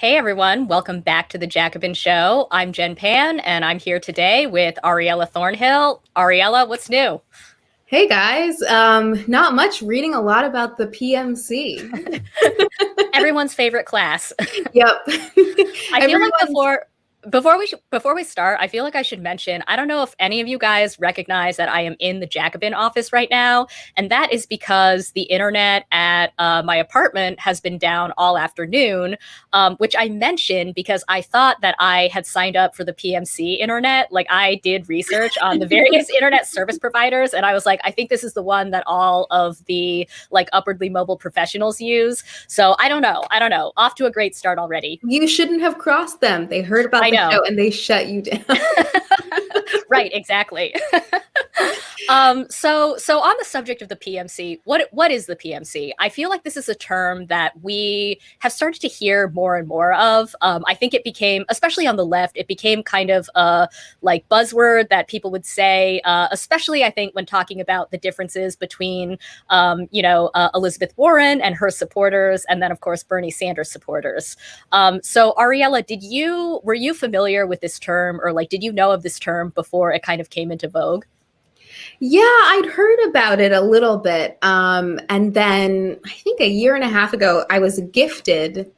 Hey everyone, welcome back to the Jacobin Show. I'm Jen Pan, and I'm here today with Ariella Thornhill. Ariella, what's new? Hey guys, not much. Reading a lot about the PMC. Everyone's favorite class. Yep. I feel like before we start, I feel like I should mention, I don't know if any of you guys recognize that I am in the Jacobin office right now, and that is because the internet at my apartment has been down all afternoon, which I mentioned because I thought that I had signed up for the PMC internet. Like, I did research on the various internet service providers, and I was like, I think this is the one that all of the like upwardly mobile professionals use. So I don't know. Off to a great start already. You shouldn't have crossed them. They heard about the show and they shut you down. Right, exactly. So on the subject of the PMC, what is the PMC? I feel like this is a term that we have started to hear more and more of. I think it became, especially on the left, it became kind of a like buzzword that people would say, especially I think when talking about the differences between, Elizabeth Warren and her supporters, and then of course Bernie Sanders supporters. So Ariella, were you familiar with this term, or like did you know of this term before it kind of came into vogue? Yeah, I'd heard about it a little bit. And then I think a year and a half ago, I was gifted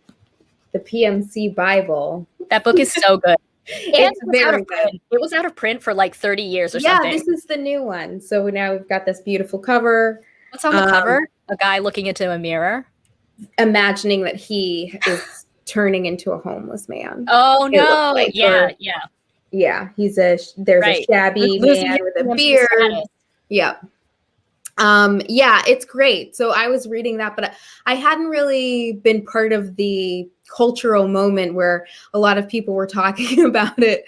the PMC Bible. That book is so good. It's very good. It was out of print for like 30 years or something. Yeah, this is the new one. So now we've got this beautiful cover. What's on the cover? A guy looking into a mirror. Imagining that he is turning into a homeless man. Oh, no. Like, yeah. Yeah, there's a shabby man with a beard. Yeah. Yeah, it's great. So I was reading that, but I hadn't really been part of the cultural moment where a lot of people were talking about it.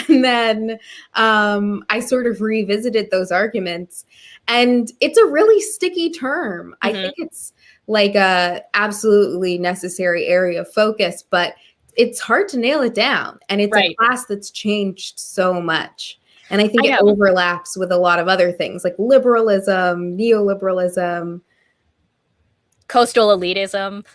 And then I sort of revisited those arguments. And it's a really sticky term. Mm-hmm. I think it's like a absolutely necessary area of focus, but it's hard to nail it down. And it's a class that's changed so much. And I think it overlaps with a lot of other things like liberalism, neoliberalism, coastal elitism.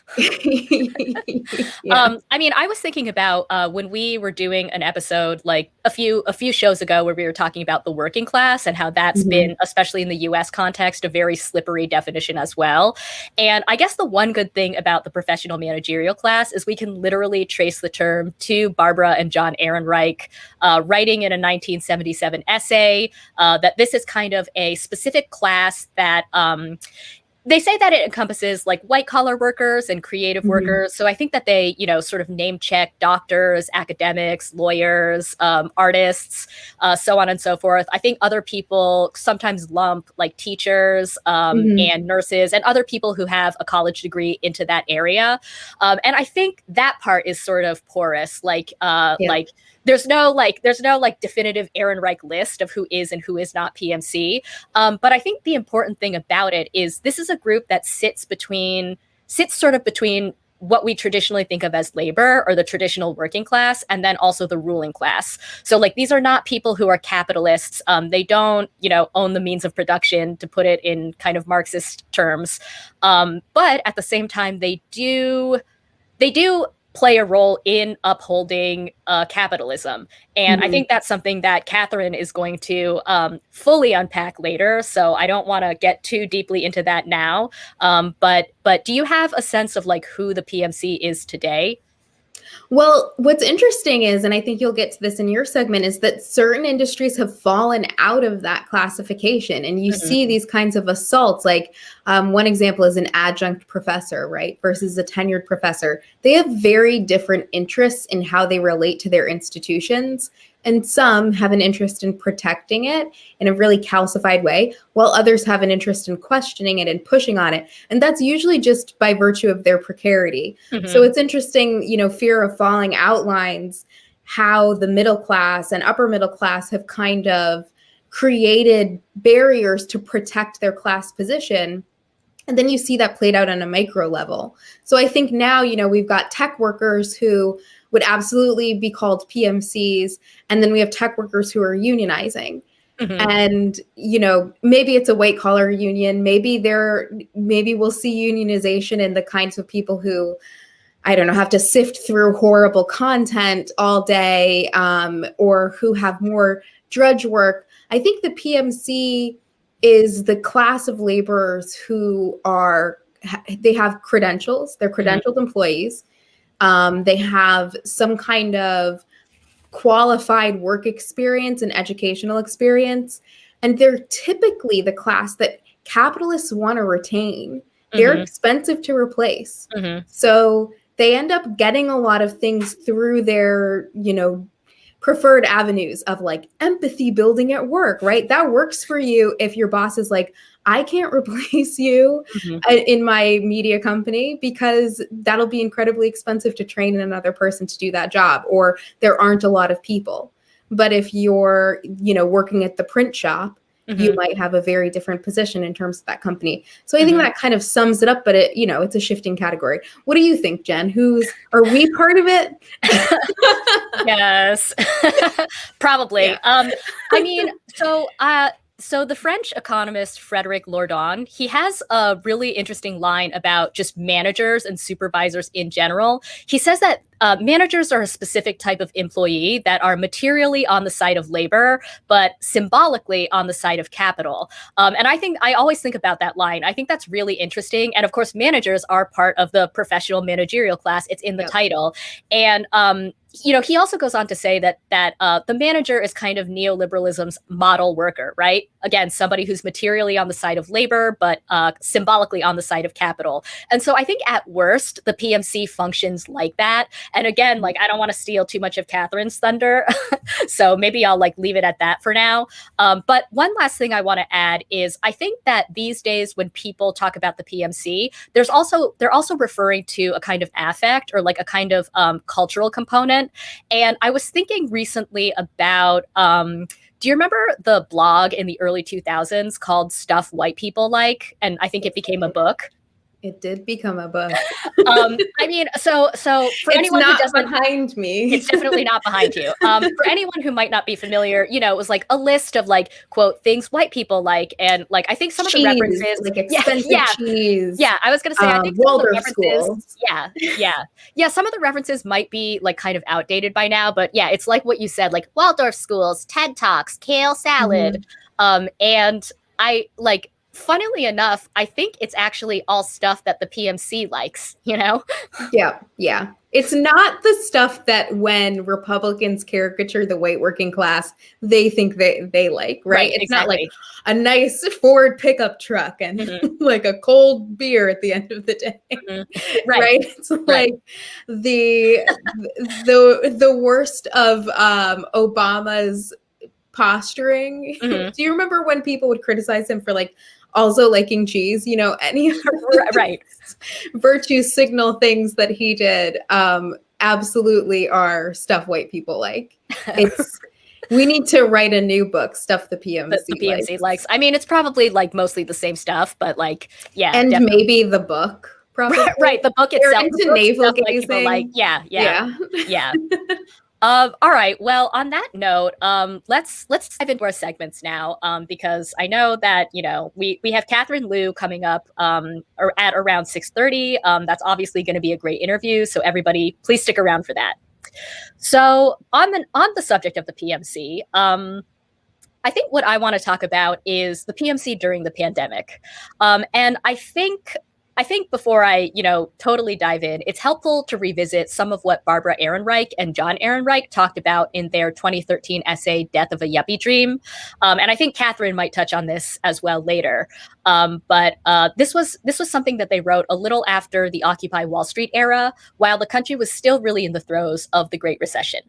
Yeah. I mean, I was thinking about when we were doing an episode like a few shows ago where we were talking about the working class and how that's been, especially in the US context, a very slippery definition as well. And I guess the one good thing about the professional managerial class is we can literally trace the term to Barbara and John Ehrenreich writing in a 1977 essay that this is kind of a specific class that they say that it encompasses like white collar workers and creative workers. So I think that they, sort of name check doctors, academics, lawyers, artists, so on and so forth. I think other people sometimes lump like teachers and nurses and other people who have a college degree into that area. And I think that part is sort of porous, like there's no definitive Ehrenreich list of who is and who is not PMC. But I think the important thing about it is this is a group that sits sort of between what we traditionally think of as labor or the traditional working class, and then also the ruling class. So like, these are not people who are capitalists. They don't, own the means of production, to put it in kind of Marxist terms. But at the same time, they do play a role in upholding capitalism. And I think that's something that Catherine is going to fully unpack later. So I don't want to get too deeply into that now. But do you have a sense of like who the PMC is today? Well, what's interesting is, and I think you'll get to this in your segment, is that certain industries have fallen out of that classification. And you see these kinds of assaults. Like one example is an adjunct professor, right, versus a tenured professor. They have very different interests in how they relate to their institutions. And some have an interest in protecting it in a really calcified way, while others have an interest in questioning it and pushing on it. And that's usually just by virtue of their precarity. So it's interesting, fear of falling outlines how the middle class and upper middle class have kind of created barriers to protect their class position. And then you see that played out on a micro level. So I think now, we've got tech workers who would absolutely be called PMCs. And then we have tech workers who are unionizing. And, maybe it's a white collar union. Maybe we'll see unionization in the kinds of people who I don't know, have to sift through horrible content all day, or who have more drudge work. I think the PMC is the class of laborers who they have credentials. They're credentialed employees. They have some kind of qualified work experience and educational experience. And they're typically the class that capitalists want to retain. They're expensive to replace. So they end up getting a lot of things through their, preferred avenues of like empathy building at work, right? That works for you if your boss is like, I can't replace you in my media company because that'll be incredibly expensive to train another person to do that job, or there aren't a lot of people. But if you're, working at the print shop, you might have a very different position in terms of that company. So I think that kind of sums it up, but it's a shifting category. What do you think, Jen? Are we part of it? Yes, probably. Yeah. So the French economist Frédéric Lordon, he has a really interesting line about just managers and supervisors in general. He says that managers are a specific type of employee that are materially on the side of labor, but symbolically on the side of capital. And I always think about that line. I think that's really interesting. And of course, managers are part of the professional managerial class. It's in the title. And he also goes on to say that the manager is kind of neoliberalism's model worker, right? Again, somebody who's materially on the side of labor, but symbolically on the side of capital. And so I think at worst, the PMC functions like that. And again, I don't want to steal too much of Catherine's thunder, so maybe I'll leave it at that for now. But one last thing I want to add is I think that these days when people talk about the PMC, they're also referring to a kind of affect or a kind of cultural component. And I was thinking recently about, do you remember the blog in the early 2000s called Stuff White People Like? And I think it became a book. It did become a book. So for anyone who doesn't, behind me, it's definitely not behind you. For anyone who might not be familiar, it was a list of quote things white people like, and I think some of the references, expensive cheese. Yeah, I was going to say, I think some of the references, school. Some of the references might be kind of outdated by now, but yeah, it's like what you said, Waldorf schools, TED Talks, kale salad, and I funnily enough, I think it's actually all stuff that the PMC likes, Yeah. It's not the stuff that when Republicans caricature the white working class, they think they like, right? It's exactly. Not a nice Ford pickup truck and a cold beer at the end of the day, right? It's the worst of Obama's posturing. Do you remember when people would criticize him for also liking cheese, any of the virtue signal things that he did absolutely are stuff white people like. We need to write a new book, Stuff the PMC the PMC likes. I mean, it's probably mostly the same stuff, but yeah. And definitely. Maybe the book. Probably. Right, the book itself. Into navel gazing. Yeah. All right. Well, on that note, let's dive into our segments now, because I know that we have Catherine Liu coming up or at around 6:30. That's obviously going to be a great interview, so everybody, please stick around for that. So on the subject of the PMC, I think what I want to talk about is the PMC during the pandemic, and I think before I, totally dive in, it's helpful to revisit some of what Barbara Ehrenreich and John Ehrenreich talked about in their 2013 essay, Death of a Yuppie Dream. And I think Catherine might touch on this as well later. But this was something that they wrote a little after the Occupy Wall Street era, while the country was still really in the throes of the Great Recession.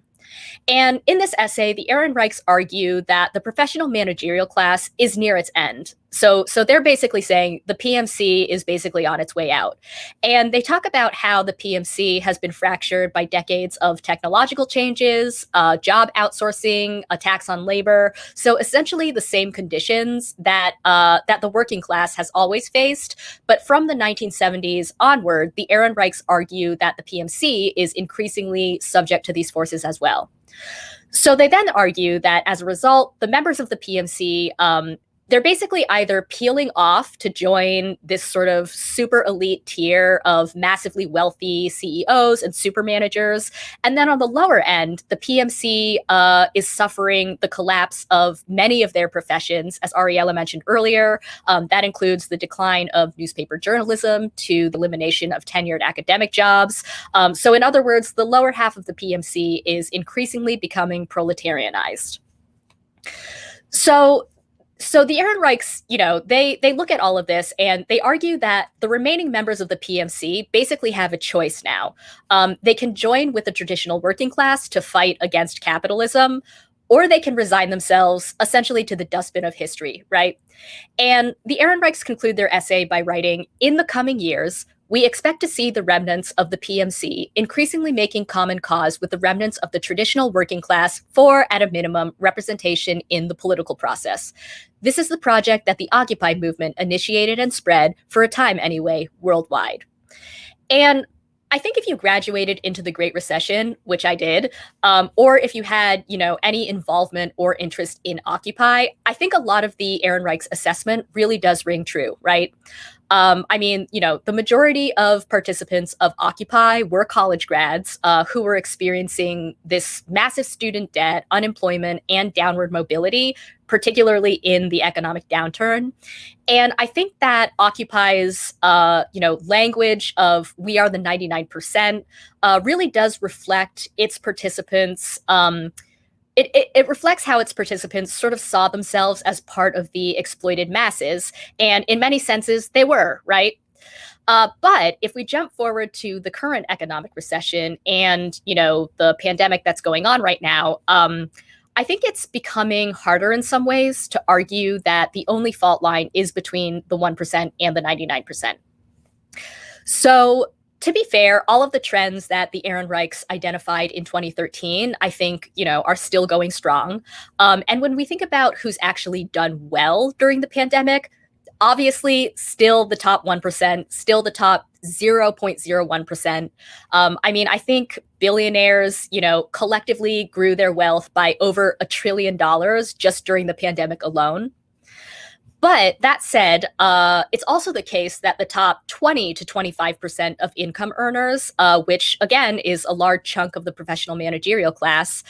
And in this essay, the Ehrenreichs argue that the professional managerial class is near its end. So they're basically saying the PMC is basically on its way out. And they talk about how the PMC has been fractured by decades of technological changes, job outsourcing, attacks on labor. So essentially the same conditions that the working class has always faced. But from the 1970s onward, the Ehrenreichs argue that the PMC is increasingly subject to these forces as well. So they then argue that as a result, the members of the PMC they're basically either peeling off to join this sort of super elite tier of massively wealthy CEOs and super managers. And then on the lower end, the PMC is suffering the collapse of many of their professions, as Ariella mentioned earlier. That includes the decline of newspaper journalism to the elimination of tenured academic jobs. So in other words, the lower half of the PMC is increasingly becoming proletarianized. So the Ehrenreichs, they look at all of this and they argue that the remaining members of the PMC basically have a choice now. They can join with the traditional working class to fight against capitalism, or they can resign themselves essentially to the dustbin of history, right? And the Ehrenreichs conclude their essay by writing, "In the coming years, we expect to see the remnants of the PMC increasingly making common cause with the remnants of the traditional working class for, at a minimum, representation in the political process. This is the project that the Occupy movement initiated and spread, for a time anyway, worldwide." And I think if you graduated into the Great Recession, which I did, or if you had, any involvement or interest in Occupy, I think a lot of the Ehrenreichs assessment really does ring true, right? The majority of participants of Occupy were college grads who were experiencing this massive student debt, unemployment, and downward mobility, particularly in the economic downturn. And I think that Occupy's, language of "we are the 99%" really does reflect its participants. It reflects how its participants sort of saw themselves as part of the exploited masses. And in many senses, they were, right? But if we jump forward to the current economic recession and, the pandemic that's going on right now, I think it's becoming harder in some ways to argue that the only fault line is between the 1% and the 99%. So, to be fair, all of the trends that the Ehrenreichs identified in 2013, I think, are still going strong. And when we think about who's actually done well during the pandemic, obviously still the top 1%, still the top 0.01%. I think billionaires, collectively grew their wealth by over $1 trillion just during the pandemic alone. But that said, it's also the case that the top 20 to 25% of income earners, which again is a large chunk of the professional managerial class,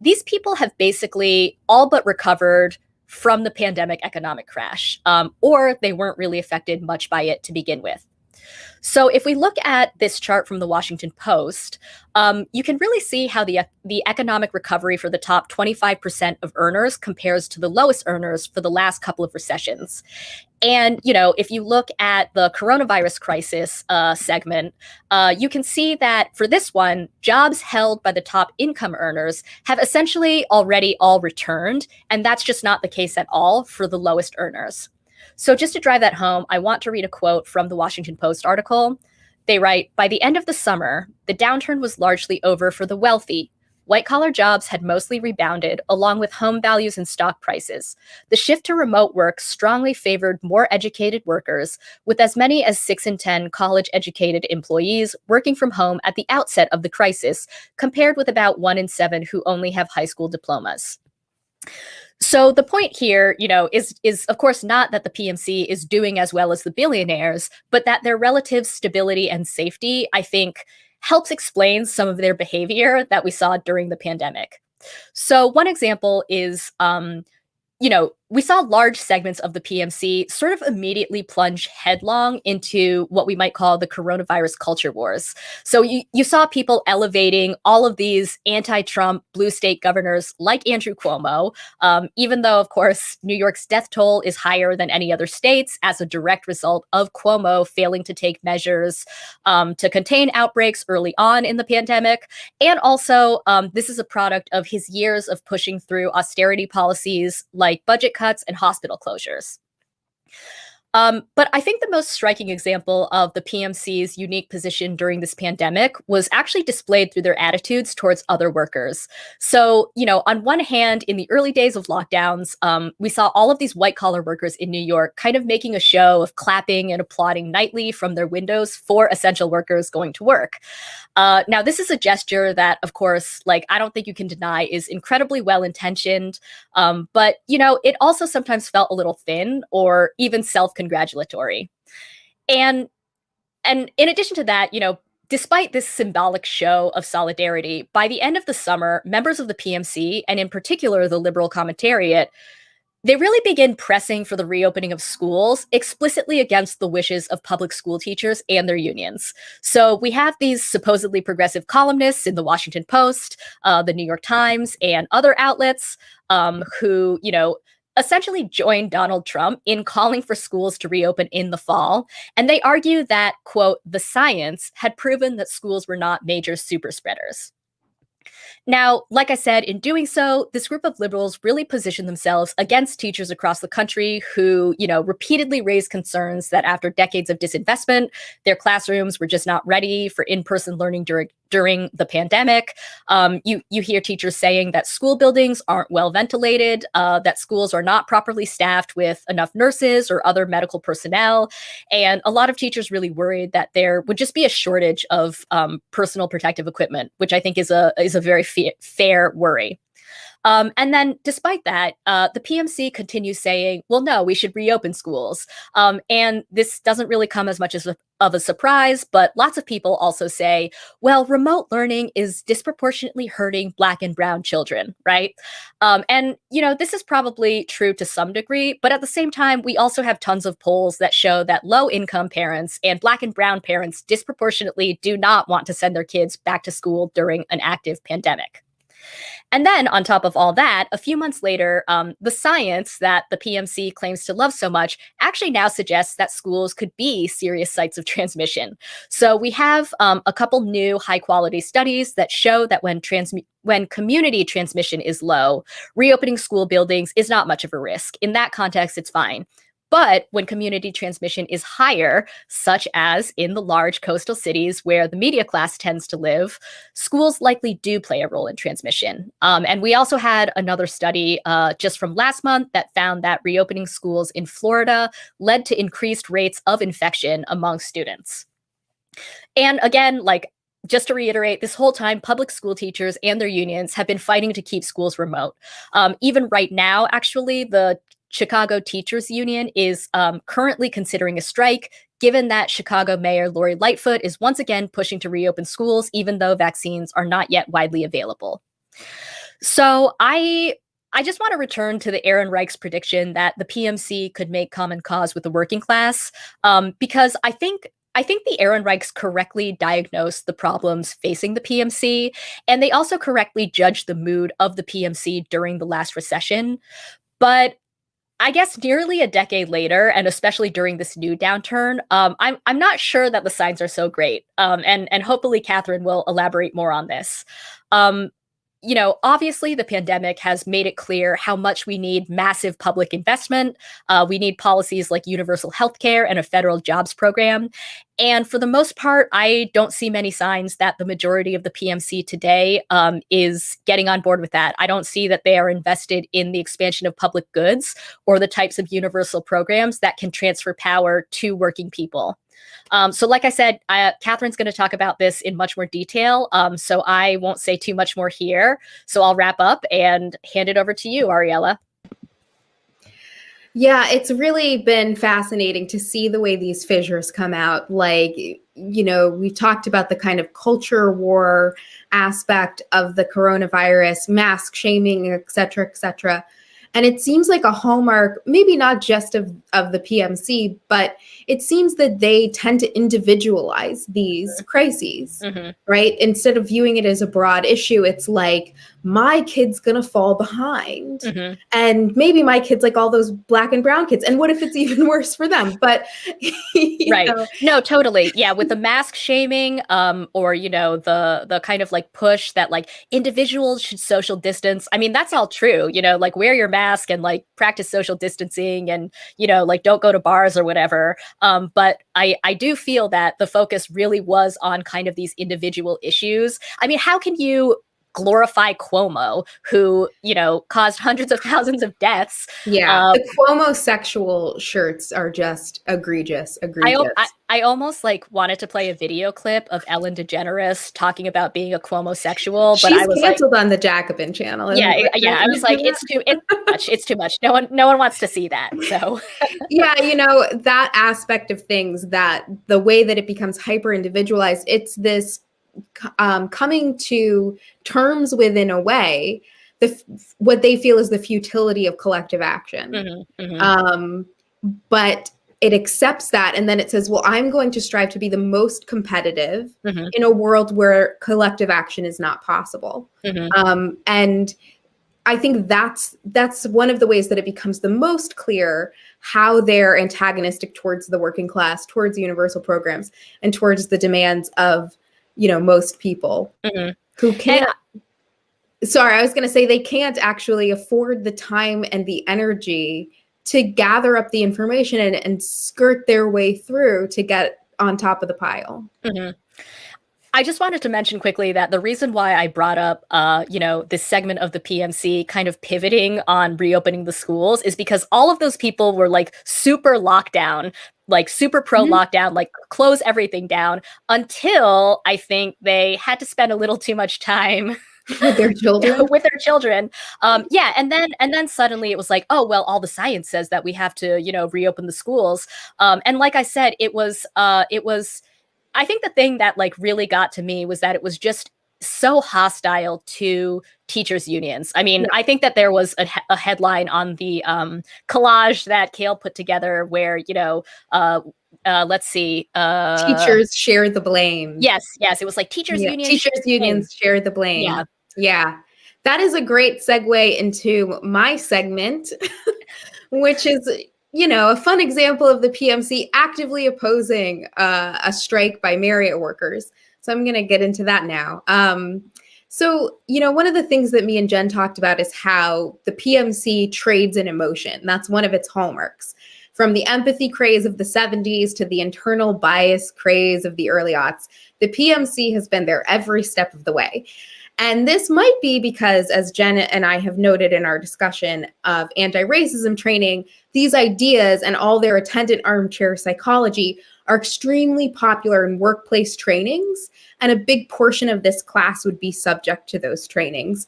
these people have basically all but recovered from the pandemic economic crash, or they weren't really affected much by it to begin with. So if we look at this chart from the Washington Post, you can really see how the economic recovery for the top 25% of earners compares to the lowest earners for the last couple of recessions. And, if you look at the coronavirus crisis segment, you can see that for this one, jobs held by the top income earners have essentially already all returned. And that's just not the case at all for the lowest earners. So just to drive that home, I want to read a quote from the Washington Post article. They write, "By the end of the summer, the downturn was largely over for the wealthy. White-collar jobs had mostly rebounded, along with home values and stock prices. The shift to remote work strongly favored more educated workers, with as many as 6 in 10 college-educated employees working from home at the outset of the crisis, compared with about 1 in 7 who only have high school diplomas." So the point here, is of course not that the PMC is doing as well as the billionaires, but that their relative stability and safety, I think, helps explain some of their behavior that we saw during the pandemic. So one example is, we saw large segments of the PMC sort of immediately plunge headlong into what we might call the coronavirus culture wars. So you saw people elevating all of these anti-Trump blue state governors like Andrew Cuomo, even though, of course, New York's death toll is higher than any other states as a direct result of Cuomo failing to take measures to contain outbreaks early on in the pandemic. And also, this is a product of his years of pushing through austerity policies like budget cuts and hospital closures. But I think the most striking example of the PMC's unique position during this pandemic was actually displayed through their attitudes towards other workers. So, on one hand, in the early days of lockdowns, we saw all of these white collar workers in New York kind of making a show of clapping and applauding nightly from their windows for essential workers going to work. Now, this is a gesture that, of course, I don't think you can deny is incredibly well intentioned. But, it also sometimes felt a little thin or even self-congratulatory. And in addition to that, despite this symbolic show of solidarity, by the end of the summer, members of the PMC, and in particular the Liberal Commentariat, they really begin pressing for the reopening of schools explicitly against the wishes of public school teachers and their unions. So we have these supposedly progressive columnists in the Washington Post, the New York Times, and other outlets who, essentially joined Donald Trump in calling for schools to reopen in the fall. And they argue that, quote, the science had proven that schools were not major super spreaders. Now, like I said, in doing so, this group of liberals really positioned themselves against teachers across the country who, repeatedly raised concerns that after decades of disinvestment, their classrooms were just not ready for in-person learning during the pandemic. You hear teachers saying that school buildings aren't well ventilated, that schools are not properly staffed with enough nurses or other medical personnel. And a lot of teachers really worried that there would just be a shortage of personal protective equipment, which I think is a very fair worry. And then despite that, the PMC continues saying, well, no, we should reopen schools. And this doesn't really come as much of a surprise, but lots of people also say, well, remote learning is disproportionately hurting Black and Brown children, right? And, this is probably true to some degree, but at the same time, we also have tons of polls that show that low-income parents and Black and Brown parents disproportionately do not want to send their kids back to school during an active pandemic. And then on top of all that, a few months later, the science that the PMC claims to love so much actually now suggests that schools could be serious sites of transmission. So we have a couple new high quality studies that show that when community transmission is low, reopening school buildings is not much of a risk. In that context, it's fine. But when community transmission is higher, such as in the large coastal cities where the media class tends to live, schools likely do play a role in transmission. And we also had another study just from last month that found that reopening schools in Florida led to increased rates of infection among students. And again, just to reiterate, this whole time, public school teachers and their unions have been fighting to keep schools remote. Even right now, actually, the Chicago Teachers Union is currently considering a strike, given that Chicago Mayor Lori Lightfoot is once again pushing to reopen schools, even though vaccines are not yet widely available. So I just want to return to the Aaron Reich's prediction that the PMC could make common cause with the working class, because I think the Aaron Reichs correctly diagnosed the problems facing the PMC, and they also correctly judged the mood of the PMC during the last recession. But I guess nearly a decade later, and especially during this new downturn, I'm not sure that the signs are so great. And hopefully Catherine will elaborate more on this. Obviously the pandemic has made it clear how much we need massive public investment. We need policies like universal healthcare and a federal jobs program. And for the most part, I don't see many signs that the majority of the PMC today is getting on board with that. I don't see that they are invested in the expansion of public goods or the types of universal programs that can transfer power to working people. So like I said, Catherine's going to talk about this in much more detail, so I won't say too much more here. So I'll wrap up and hand it over to you, Ariella. Yeah, it's really been fascinating to see the way these fissures come out. We talked about the kind of culture war aspect of the coronavirus, mask shaming, et cetera, et cetera. And it seems like a hallmark, maybe not just of the PMC, but it seems that they tend to individualize these crises, right? Instead of viewing it as a broad issue, it's like, my kid's going to fall behind. Mm-hmm. And maybe my kid's like all those black and brown kids. And what if it's even worse for them? But, right. No, totally. Yeah. With the mask shaming, or, the kind of like push that like individuals should social distance. I mean, that's all true, like wear your mask and like practice social distancing and, like don't go to bars or whatever. But I do feel that the focus really was on kind of these individual issues. I mean, how can you glorify Cuomo, who, caused hundreds of thousands of deaths? Yeah, the Cuomo sexual shirts are just egregious. I almost like wanted to play a video clip of Ellen DeGeneres talking about being a Cuomo-sexual, but she's I was canceled on the Jacobin channel. Yeah. I was like, it's too much. It's too much. No one wants to see that. So yeah, that aspect of things, that the way that it becomes hyper individualized, it's this coming to terms with, in a way, what they feel is the futility of collective action. Mm-hmm, mm-hmm. But it accepts that, and then it says, well, I'm going to strive to be the most competitive mm-hmm. in a world where collective action is not possible. Mm-hmm. And I think that's one of the ways that it becomes the most clear how they're antagonistic towards the working class, towards universal programs, and towards the demands of most people mm-hmm. who can't. Sorry, I was going to say they can't actually afford the time and the energy to gather up the information and skirt their way through to get on top of the pile. Mm-hmm. I just wanted to mention quickly that the reason why I brought up, this segment of the PMC kind of pivoting on reopening the schools is because all of those people were like super lockdown, like super pro lockdown, like close everything down, until I think they had to spend a little too much time with their children. Yeah. And then suddenly it was like, oh, well, all the science says that we have to, reopen the schools. And like I said, it was, I think the thing that like really got to me was that it was just so hostile to teachers' unions. I mean, I think that there was a headline on the collage that Kale put together where, let's see. Teachers share the blame. Yes. It was like teachers' unions share the blame. Yeah. That is a great segue into my segment, which is, a fun example of the PMC actively opposing a strike by Marriott workers. So I'm going to get into that now. So, one of the things that me and Jen talked about is how the PMC trades in emotion. That's one of its hallmarks. From the empathy craze of the 70s to the internal bias craze of the early aughts, the PMC has been there every step of the way. And this might be because, as Jen and I have noted in our discussion of anti-racism training, these ideas and all their attendant armchair psychology are extremely popular in workplace trainings, and a big portion of this class would be subject to those trainings,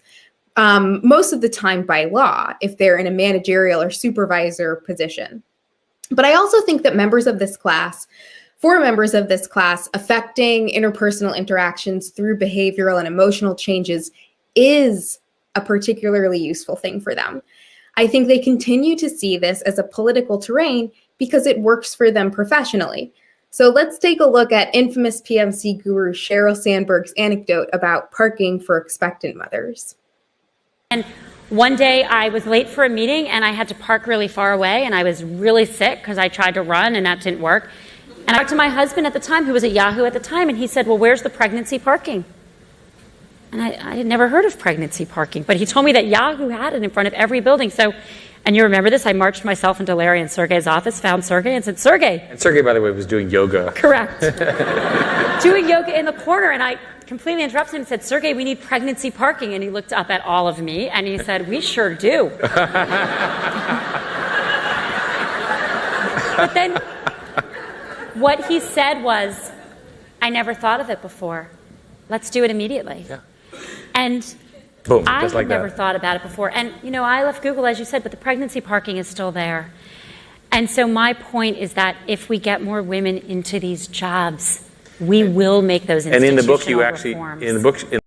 most of the time by law, if they're in a managerial or supervisor position. But I also think that for members of this class, affecting interpersonal interactions through behavioral and emotional changes is a particularly useful thing for them. I think they continue to see this as a political terrain because it works for them professionally. So let's take a look at infamous PMC guru Sheryl Sandberg's anecdote about parking for expectant mothers. And one day I was late for a meeting and I had to park really far away, and I was really sick because I tried to run and that didn't work. And I talked to my husband at the time, who was at Yahoo at the time, and he said, well, where's the pregnancy parking? And I had never heard of pregnancy parking, but he told me that Yahoo had it in front of every building. So, and you remember this, I marched myself into Larry and Sergey's office, found Sergey and said, Sergey. And Sergey, by the way, was doing yoga. Correct. Doing yoga in the corner, and I completely interrupted him and said, Sergey, we need pregnancy parking. And he looked up at all of me and he said, we sure do. But then what he said was, I never thought of it before. Let's do it immediately. Yeah. And boom, I just like had never that. thought about it before. And, I left Google, as you said, but the pregnancy parking is still there. And so my point is that if we get more women into these jobs, we will make those institutional And in the book, you actually, reforms.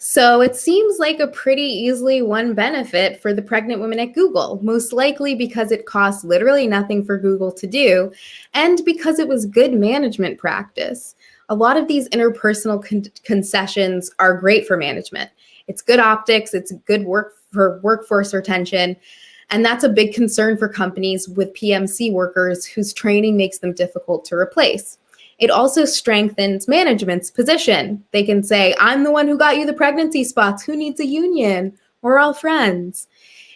So it seems like a pretty easily won benefit for the pregnant women at Google, most likely because it costs literally nothing for Google to do, and because it was good management practice. A lot of these interpersonal concessions are great for management. It's good optics, it's good work for workforce retention. And that's a big concern for companies with PMC workers whose training makes them difficult to replace. It also strengthens management's position. They can say, I'm the one who got you the pregnancy spots. Who needs a union? We're all friends.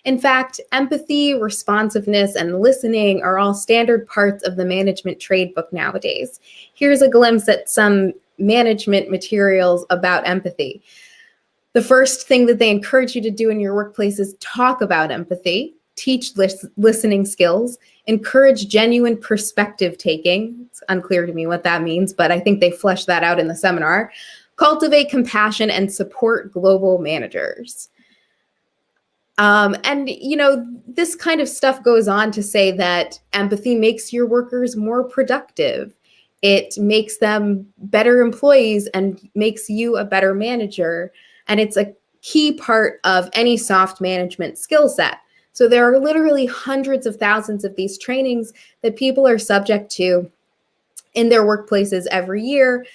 In fact, empathy, responsiveness, and listening are all standard parts of the management trade book nowadays. Here's a glimpse at some management materials about empathy. The first thing that they encourage you to do in your workplace is talk about empathy, teach listening skills, encourage genuine perspective taking. It's unclear to me what that means, but I think they flesh that out in the seminar. Cultivate compassion and support global managers. And, you know, this kind of stuff goes on to say that empathy makes your workers more productive. It makes them better employees and makes you a better manager. And it's a key part of any soft management skill set. So there are literally hundreds of thousands of these trainings that people are subject to in their workplaces every year.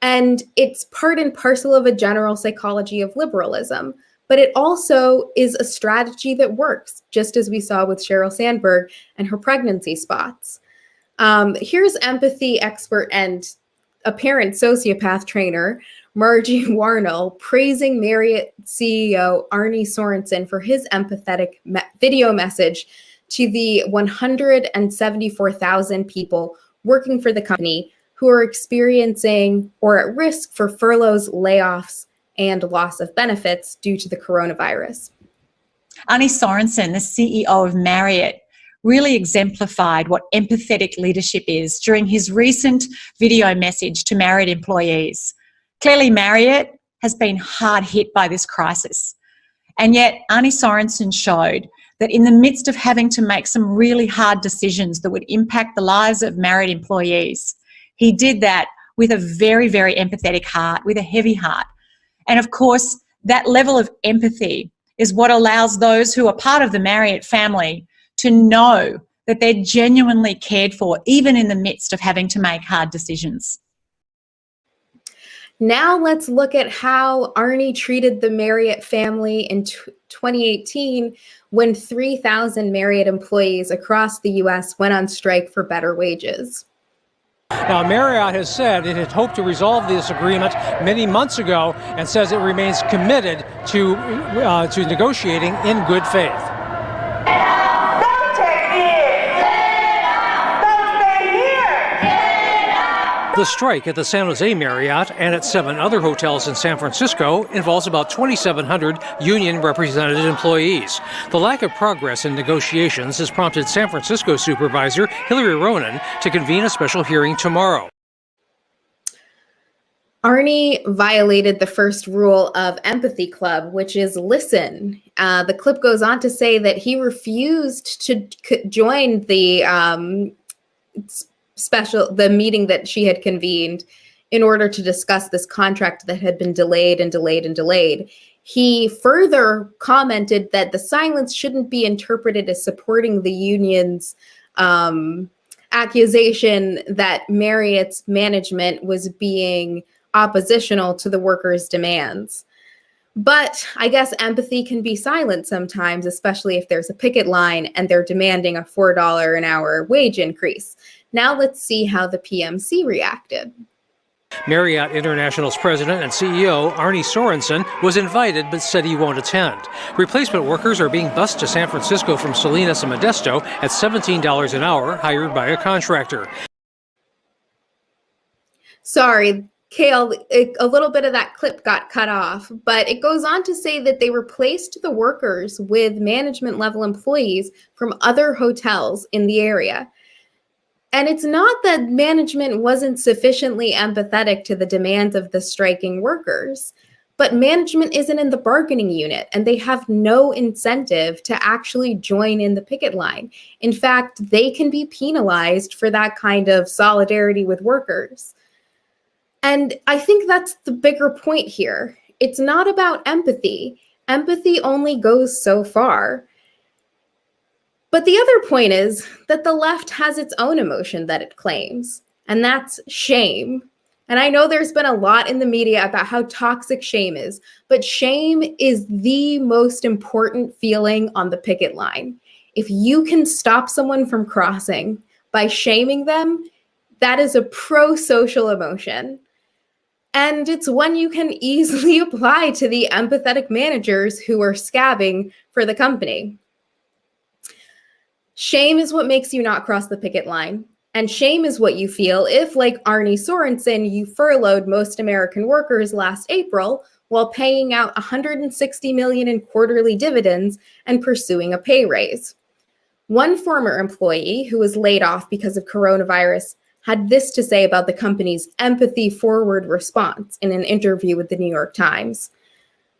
And it's part and parcel of a general psychology of liberalism. But it also is a strategy that works, just as we saw with Sheryl Sandberg and her pregnancy spots. Here's empathy expert and apparent sociopath trainer Margie Warnell praising Marriott CEO Arne Sorensen for his empathetic video message to the 174,000 people working for the company who are experiencing or at risk for furloughs, layoffs, and loss of benefits due to the coronavirus. Arne Sorensen, the CEO of Marriott, really exemplified what empathetic leadership is during his recent video message to Marriott employees. Clearly, Marriott has been hard hit by this crisis. And yet, Arne Sorensen showed that in the midst of having to make some really hard decisions that would impact the lives of Marriott employees, he did that with a very, very empathetic heart, with a heavy heart. And of course, that level of empathy is what allows those who are part of the Marriott family to know that they're genuinely cared for, even in the midst of having to make hard decisions. Now let's look at how Arne treated the Marriott family in 2018 when 3,000 Marriott employees across the U.S. went on strike for better wages. Now, Marriott has said it had hoped to resolve this agreement many months ago and says it remains committed to negotiating in good faith. The strike at the San Jose Marriott and at 7 other hotels in San Francisco involves about 2,700 union-represented employees. The lack of progress in negotiations has prompted San Francisco Supervisor Hillary Ronen to convene a special hearing tomorrow. Arne violated the first rule of Empathy Club, which is listen. The clip goes on to say that he refused to join the the meeting that she had convened in order to discuss this contract that had been delayed and delayed and delayed. He further commented that the silence shouldn't be interpreted as supporting the union's accusation that Marriott's management was being oppositional to the workers' demands. But I guess empathy can be silent sometimes, especially if there's a picket line and they're demanding a $4 an hour wage increase. Now let's see how the PMC reacted. Marriott International's president and CEO, Arne Sorensen, was invited but said he won't attend. Replacement workers are being bused to San Francisco from Salinas and Modesto at $17 an hour, hired by a contractor. Sorry, Kale, a little bit of that clip got cut off, but it goes on to say that they replaced the workers with management level employees from other hotels in the area. And it's not that management wasn't sufficiently empathetic to the demands of the striking workers, but management isn't in the bargaining unit and they have no incentive to actually join in the picket line. In fact, they can be penalized for that kind of solidarity with workers. And I think that's the bigger point here. It's not about empathy. Empathy only goes so far. But the other point is that the left has its own emotion that it claims, and that's shame. And I know there's been a lot in the media about how toxic shame is, but shame is the most important feeling on the picket line. If you can stop someone from crossing by shaming them, that is a pro-social emotion. And it's one you can easily apply to the empathetic managers who are scabbing for the company. Shame is what makes you not cross the picket line. And shame is what you feel if, like Arnie Sorensen, you furloughed most American workers last April while paying out $160 million in quarterly dividends and pursuing a pay raise. One former employee who was laid off because of coronavirus had this to say about the company's empathy-forward response in an interview with the New York Times.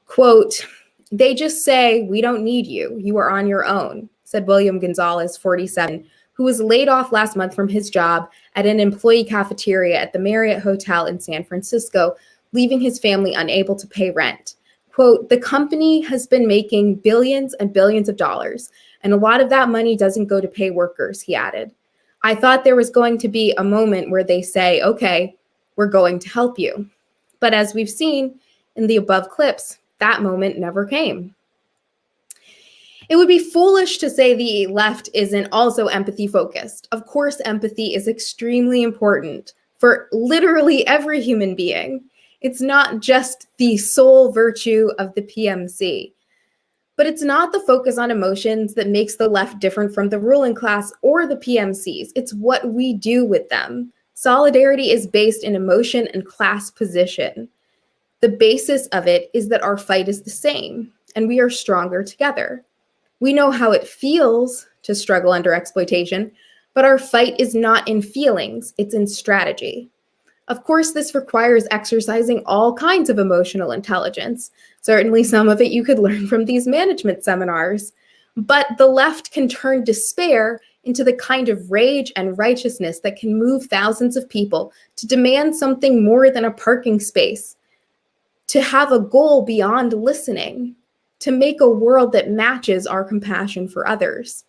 Quote, "They just say, we don't need you. You are on your own," said William Gonzalez, 47, who was laid off last month from his job at an employee cafeteria at the Marriott Hotel in San Francisco, leaving his family unable to pay rent. Quote, "The company has been making billions and billions of dollars, and a lot of that money doesn't go to pay workers," he added. "I thought there was going to be a moment where they say, okay, we're going to help you." But as we've seen in the above clips, that moment never came. It would be foolish to say the left isn't also empathy focused. Of course, empathy is extremely important for literally every human being. It's not just the sole virtue of the PMC. But it's not the focus on emotions that makes the left different from the ruling class or the PMCs. It's what we do with them. Solidarity is based in emotion and class position. The basis of it is that our fight is the same, and we are stronger together. We know how it feels to struggle under exploitation, but our fight is not in feelings, it's in strategy. Of course, this requires exercising all kinds of emotional intelligence. Certainly some of it you could learn from these management seminars. But the left can turn despair into the kind of rage and righteousness that can move thousands of people to demand something more than a parking space, to have a goal beyond listening, to make a world that matches our compassion for others.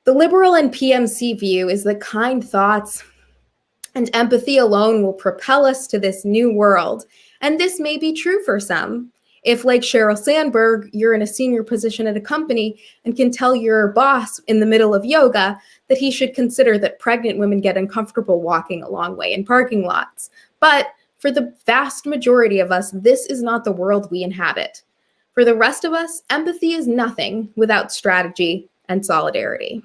The liberal and PMC view is that kind thoughts and empathy alone will propel us to this new world. And this may be true for some. If, like Sheryl Sandberg, you're in a senior position at a company and can tell your boss in the middle of yoga that he should consider that pregnant women get uncomfortable walking a long way in parking lots. But for the vast majority of us, this is not the world we inhabit. For the rest of us, empathy is nothing without strategy and solidarity.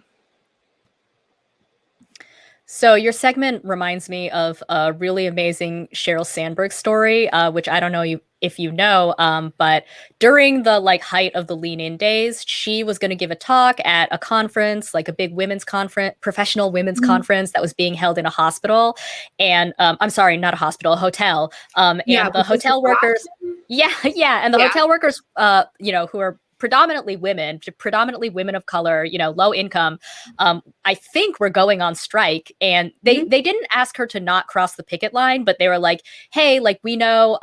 So your segment reminds me of a really amazing Sheryl Sandberg story, which I don't know if you know, but during the height of the Lean In days, she was going to give a talk at a conference, like a big women's conference, professional women's conference that was being held in a hospital. And I'm sorry, not a hospital, a hotel. And the hotel workers, and the hotel workers, who are predominantly women of color, low income, I think were going on strike. And they didn't ask her to not cross the picket line, but they were like, hey, we know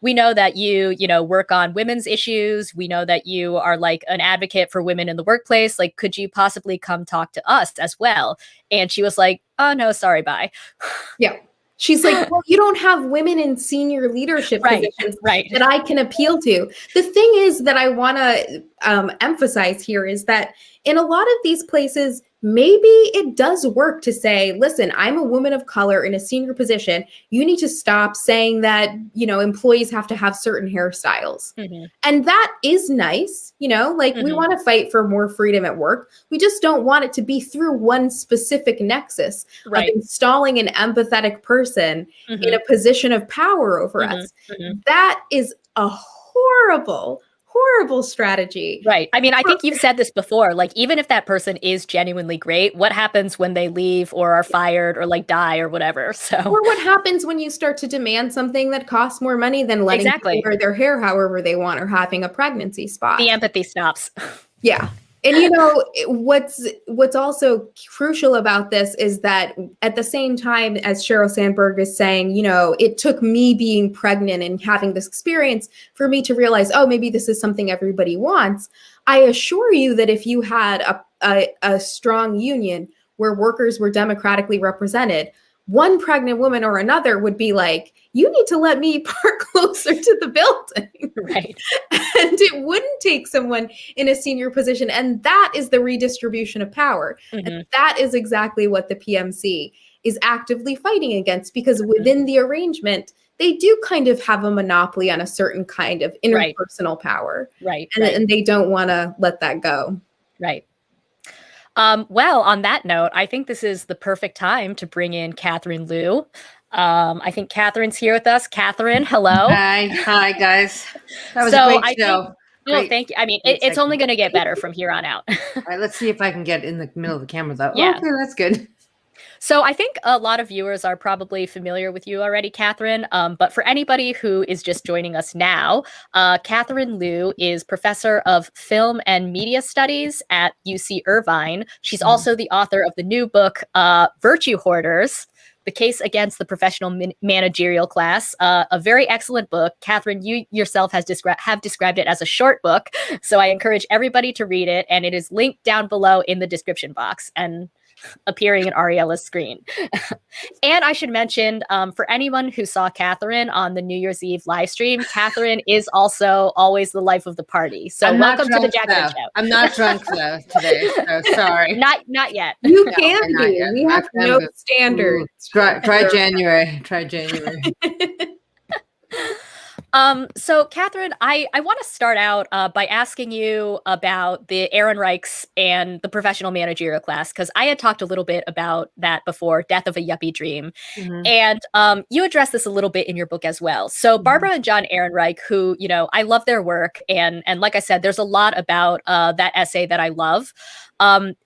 that you work on women's issues. We know that you are an advocate for women in the workplace. Could you possibly come talk to us as well? And she was like, oh no, sorry, bye. Yeah. She's like, well, you don't have women in senior leadership positions that I can appeal to. The thing is that I want to emphasize here is that in a lot of these places, maybe it does work to say, listen, I'm a woman of color in a senior position. You need to stop saying that, employees have to have certain hairstyles. Mm-hmm. And that is nice. We want to fight for more freedom at work. We just don't want it to be through one specific nexus of installing an empathetic person in a position of power over us. Mm-hmm. That is a horrible strategy. Right. I mean, I think you've said this before, even if that person is genuinely great, what happens when they leave or are fired or die or whatever? So, or what happens when you start to demand something that costs more money than letting people wear their hair however they want or having a pregnancy spot? The empathy stops. Yeah. And what's also crucial about this is that at the same time as Sheryl Sandberg is saying, it took me being pregnant and having this experience for me to realize, oh, maybe this is something everybody wants. I assure you that if you had a strong union where workers were democratically represented, one pregnant woman or another would be like, you need to let me park closer to the building. Right. And it wouldn't take someone in a senior position. And that is the redistribution of power. And that is exactly what the PMC is actively fighting against, because within the arrangement, they do kind of have a monopoly on a certain kind of interpersonal power. Right. And they don't want to let that go. Right. Well, on that note, I think this is the perfect time to bring in Catherine Liu. I think Catherine's here with us. Catherine, hello. Hi, guys. That was a great show. Thank you. I mean, it's only going to get better from here on out. All right, let's see if I can get in the middle of the camera, though. Yeah. Okay, that's good. So I think a lot of viewers are probably familiar with you already, Catherine. But for anybody who is just joining us now, Catherine Liu is professor of film and media studies at UC Irvine. She's also the author of the new book, Virtue Hoarders: The Case Against the Professional-Managerial Class, a very excellent book. Catherine, you yourself have described it as a short book, so I encourage everybody to read it, and it is linked down below in the description box and appearing in Ariella's screen. And I should mention, for anyone who saw Catherine on the New Year's Eve live stream, Catherine is also always the life of the party. So welcome to the Jacobin Show. I'm not drunk though today, so sorry. Not yet. You can be. We have no standards. Try January. Try January. So Catherine, I want to start out by asking you about the Ehrenreichs and the professional managerial class, because I had talked a little bit about that before, Death of a Yuppie Dream. And you address this a little bit in your book as well. So Barbara and John Ehrenreich, who, I love their work. And like I said, there's a lot about that essay that I love.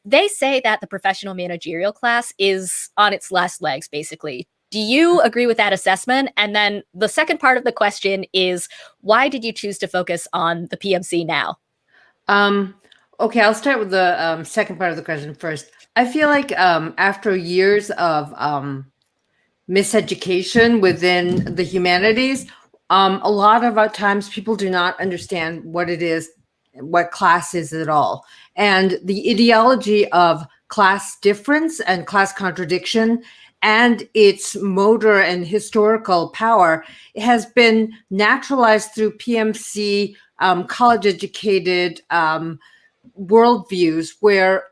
They say that the professional managerial class is on its last legs, basically. Do you agree with that assessment? And then the second part of the question is, why did you choose to focus on the PMC now? Okay, I'll start with the second part of the question first. I feel like after years of miseducation within the humanities, a lot of times people do not understand what it is, what class is at all. And the ideology of class difference and class contradiction and its motor and historical power has been naturalized through PMC, college-educated worldviews where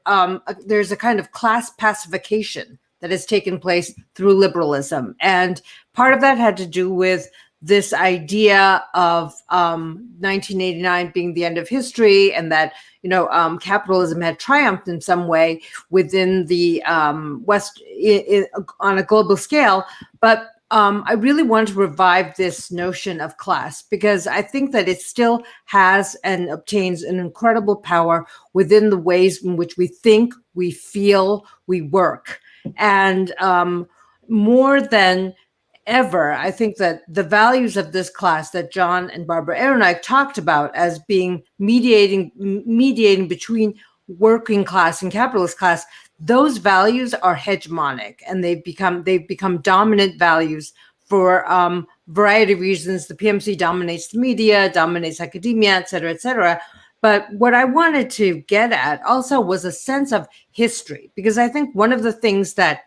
there's a kind of class pacification that has taken place through liberalism. And part of that had to do with this idea of 1989 being the end of history, and that capitalism had triumphed in some way within the West on a global scale. But I really want to revive this notion of class, because I think that it still has and obtains an incredible power within the ways in which we think, we feel, we work. And more than ever, I think that the values of this class that John and Barbara Ehrenreich talked about as being mediating between working class and capitalist class, those values are hegemonic, and they've become dominant values for a variety of reasons. The PMC dominates the media, dominates academia, et cetera, et cetera. But what I wanted to get at also was a sense of history, because I think one of the things that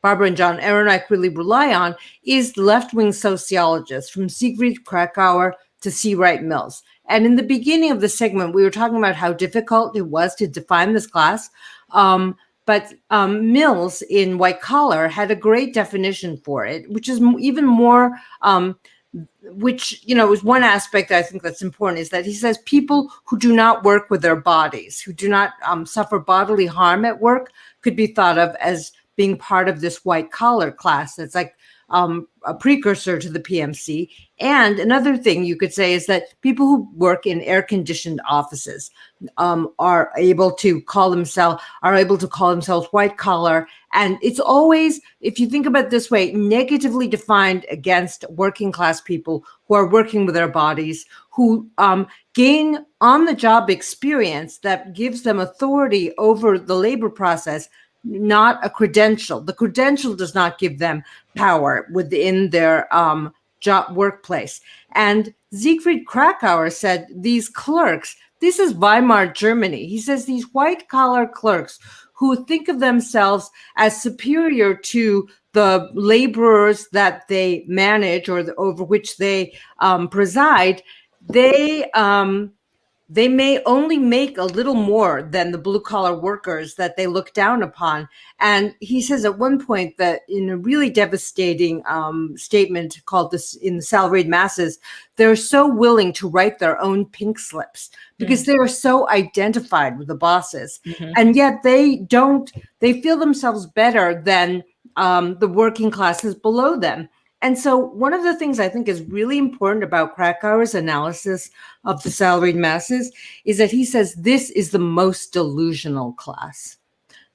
Barbara and John Ehrenreich really rely on is left-wing sociologists, from Siegfried Kracauer to C. Wright Mills. And in the beginning of the segment, we were talking about how difficult it was to define this class. But Mills in White Collar had a great definition for it, which is even more, which, is one aspect I think that's important, is that he says people who do not work with their bodies, who do not suffer bodily harm at work, could be thought of as being part of this white collar class that's like a precursor to the PMC. And another thing you could say is that people who work in air-conditioned offices are able to call themselves white collar. And it's always, if you think about it this way, negatively defined against working class people who are working with their bodies, who gain on-the-job experience that gives them authority over the labor process, not a credential. The credential does not give them power within their job workplace. And Siegfried Kracauer said these clerks, this is Weimar Germany. He says these white collar clerks who think of themselves as superior to the laborers that they manage or over which they preside. They may only make a little more than the blue collar workers that they look down upon. And he says at one point that in a really devastating statement called this in the salaried masses, they're so willing to write their own pink slips because they are so identified with the bosses. And yet they feel themselves better than the working classes below them. And so one of the things I think is really important about Krakauer's analysis of the salaried masses is that he says this is the most delusional class.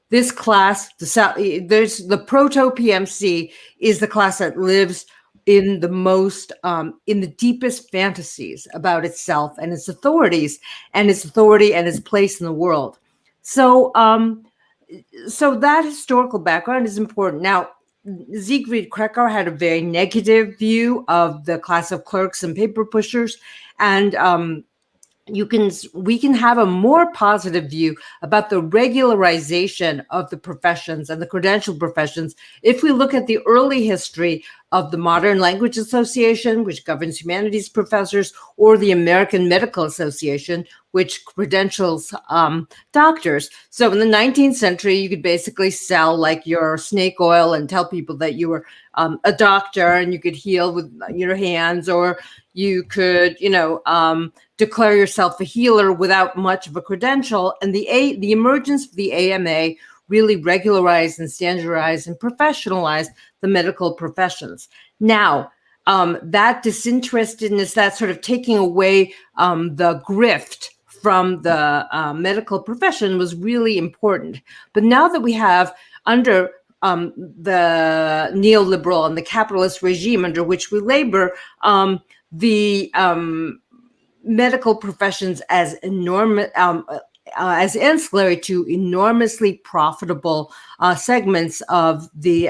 This class, there's the proto-PMC is the class that lives in the most, in the deepest fantasies about itself and its authorities and its authority and its place in the world. So, so that historical background is important. Now, Siegfried Krakauer had a very negative view of the class of clerks and paper pushers, and we can have a more positive view about the regularization of the professions and the credentialed professions if we look at the early history of the Modern Language Association, which governs humanities professors, or the American Medical Association, which credentials doctors. So in the 19th century, you could basically sell like your snake oil and tell people that you were a doctor and you could heal with your hands, or you could, declare yourself a healer without much of a credential. And the emergence of the AMA really regularized and standardized and professionalized the medical professions. Now, that disinterestedness, that sort of taking away the grift from the medical profession was really important. But now that we have under the neoliberal and the capitalist regime under which we labor, the medical professions as enormous, as ancillary to enormously profitable segments of the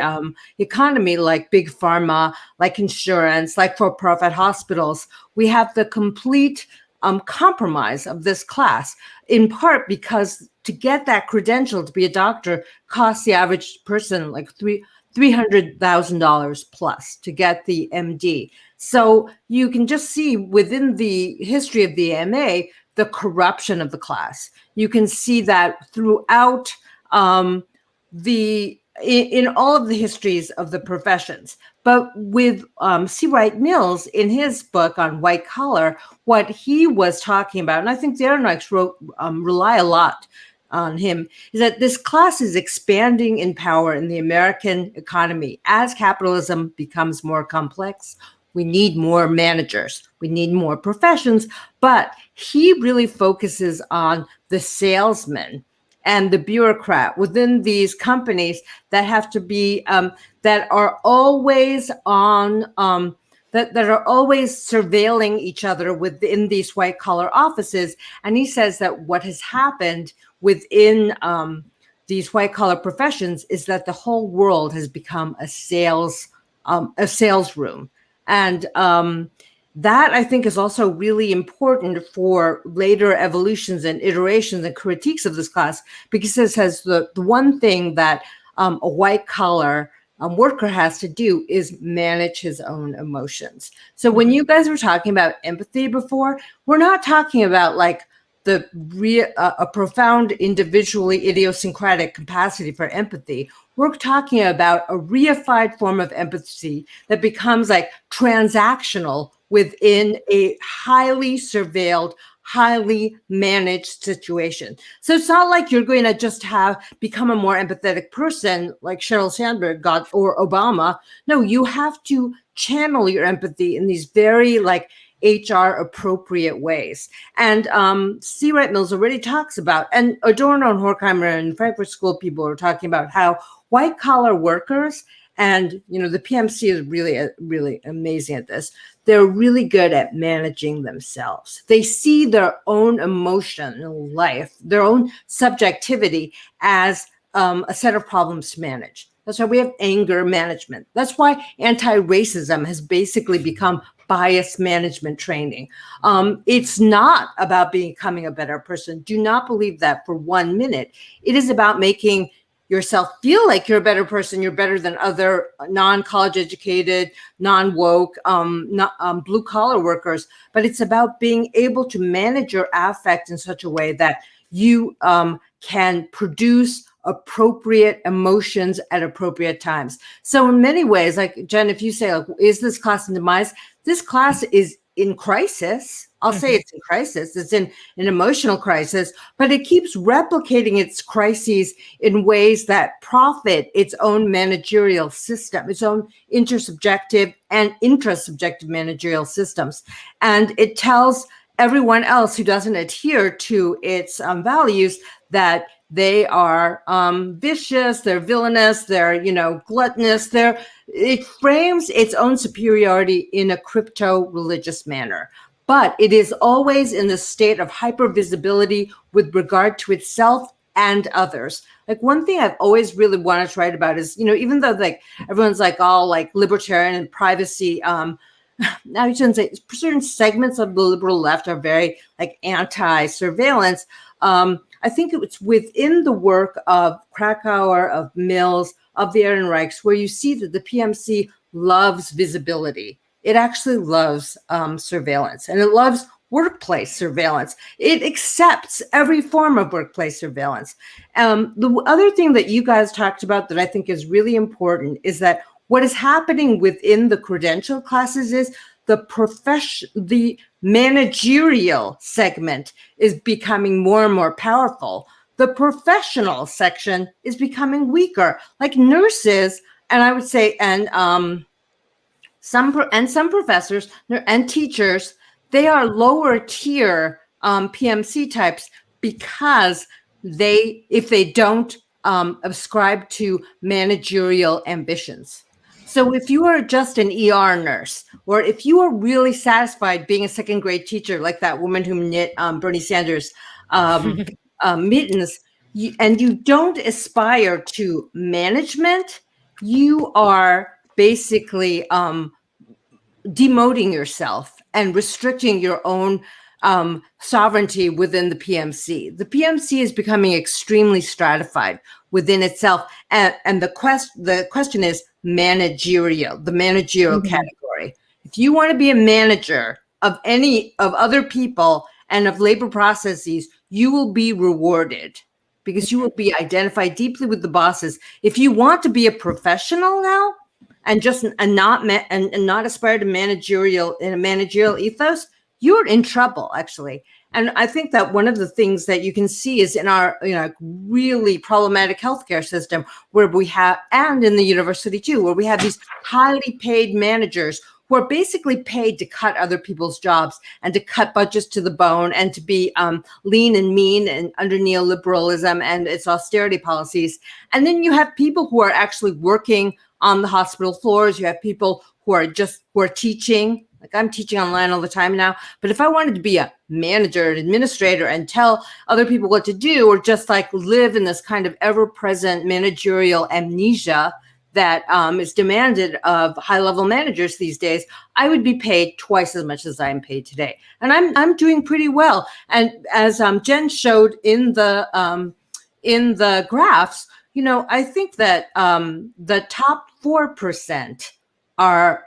economy, like big pharma, like insurance, like for-profit hospitals, we have the complete compromise of this class, in part because to get that credential to be a doctor costs the average person like $300,000 plus to get the MD. So you can just see within the history of the AMA, the corruption of the class. You can see that throughout in all of the histories of the professions. But with C. Wright Mills, in his book on white collar, what he was talking about, and I think the Aronnax rely a lot on him, is that this class is expanding in power in the American economy. As capitalism becomes more complex, we need more managers, we need more professions, but he really focuses on the salesman and the bureaucrat within these companies that have to be, that are always on, that are always surveilling each other within these white collar offices. And he says that what has happened within these white collar professions is that the whole world has become a sales room. And that, I think, is also really important for later evolutions and iterations and critiques of this class, because it says the one thing that a white collar worker has to do is manage his own emotions. So when you guys were talking about empathy before, we're not talking about like a profound individually idiosyncratic capacity for empathy. We're talking about a reified form of empathy that becomes like transactional within a highly surveilled, highly managed situation. So it's not like you're going to just become a more empathetic person like Sheryl Sandberg or Obama. No, you have to channel your empathy in these very like HR appropriate ways. And C. Wright Mills already talks about, and Adorno and Horkheimer and Frankfurt School people are talking about how white collar workers, and the PMC is really amazing at this. They're really good at managing themselves. They see their own emotional life, their own subjectivity as a set of problems to manage. That's why we have anger management. That's why anti-racism has basically become bias management training. It's not about becoming a better person. Do not believe that for 1 minute. It is about making yourself feel like you're a better person. You're better than other non-college educated, non-woke, blue collar workers. But it's about being able to manage your affect in such a way that you can produce appropriate emotions at appropriate times. So in many ways, like Jen, if you say, like, is this class in demise? This class is in crisis. I'll say it's in crisis. It's in an emotional crisis, but it keeps replicating its crises in ways that profit its own managerial system, its own intersubjective and intrasubjective managerial systems. And it tells everyone else who doesn't adhere to its values that they are vicious, they're villainous, they're, gluttonous. It frames its own superiority in a crypto-religious manner. But it is always in the state of hypervisibility with regard to itself and others. Like, one thing I've always really wanted to write about is, even though like everyone's like all like libertarian and privacy, now you shouldn't say certain segments of the liberal left are very like anti-surveillance. I think it's within the work of Krakauer, of Mills, of the Ehrenreichs, where you see that the PMC loves visibility. It actually loves surveillance, and it loves workplace surveillance. It accepts every form of workplace surveillance. The other thing that you guys talked about that I think is really important is that what is happening within the credential classes is the managerial segment is becoming more and more powerful. The professional section is becoming weaker, like nurses, and I would say, and some professors and teachers, they are lower tier PMC types because if they don't ascribe to managerial ambitions. So if you are just an ER nurse, or if you are really satisfied being a second grade teacher, like that woman who knit Bernie Sanders mittens, and you don't aspire to management, you are basically demoting yourself and restricting your own sovereignty within the PMC. The PMC is becoming extremely stratified within itself, and the question is managerial, the managerial category. If you want to be a manager of any of other people and of labor processes, you will be rewarded because you will be identified deeply with the bosses. If you want to be a professional now and not aspire to managerial ethos, you're in trouble, actually. And I think that one of the things that you can see is in our really problematic healthcare system, where we have, and in the university too, where we have these highly paid managers who are basically paid to cut other people's jobs and to cut budgets to the bone and to be lean and mean and under neoliberalism and its austerity policies. And then you have people who are actually working on the hospital floors. You have people who are teaching. Like, I'm teaching online all the time now, but if I wanted to be a manager, an administrator, and tell other people what to do, or just like live in this kind of ever-present managerial amnesia that is demanded of high-level managers these days, I would be paid twice as much as I'm paid today, and I'm doing pretty well. And as Jen showed in the graphs, I think that the top 4% are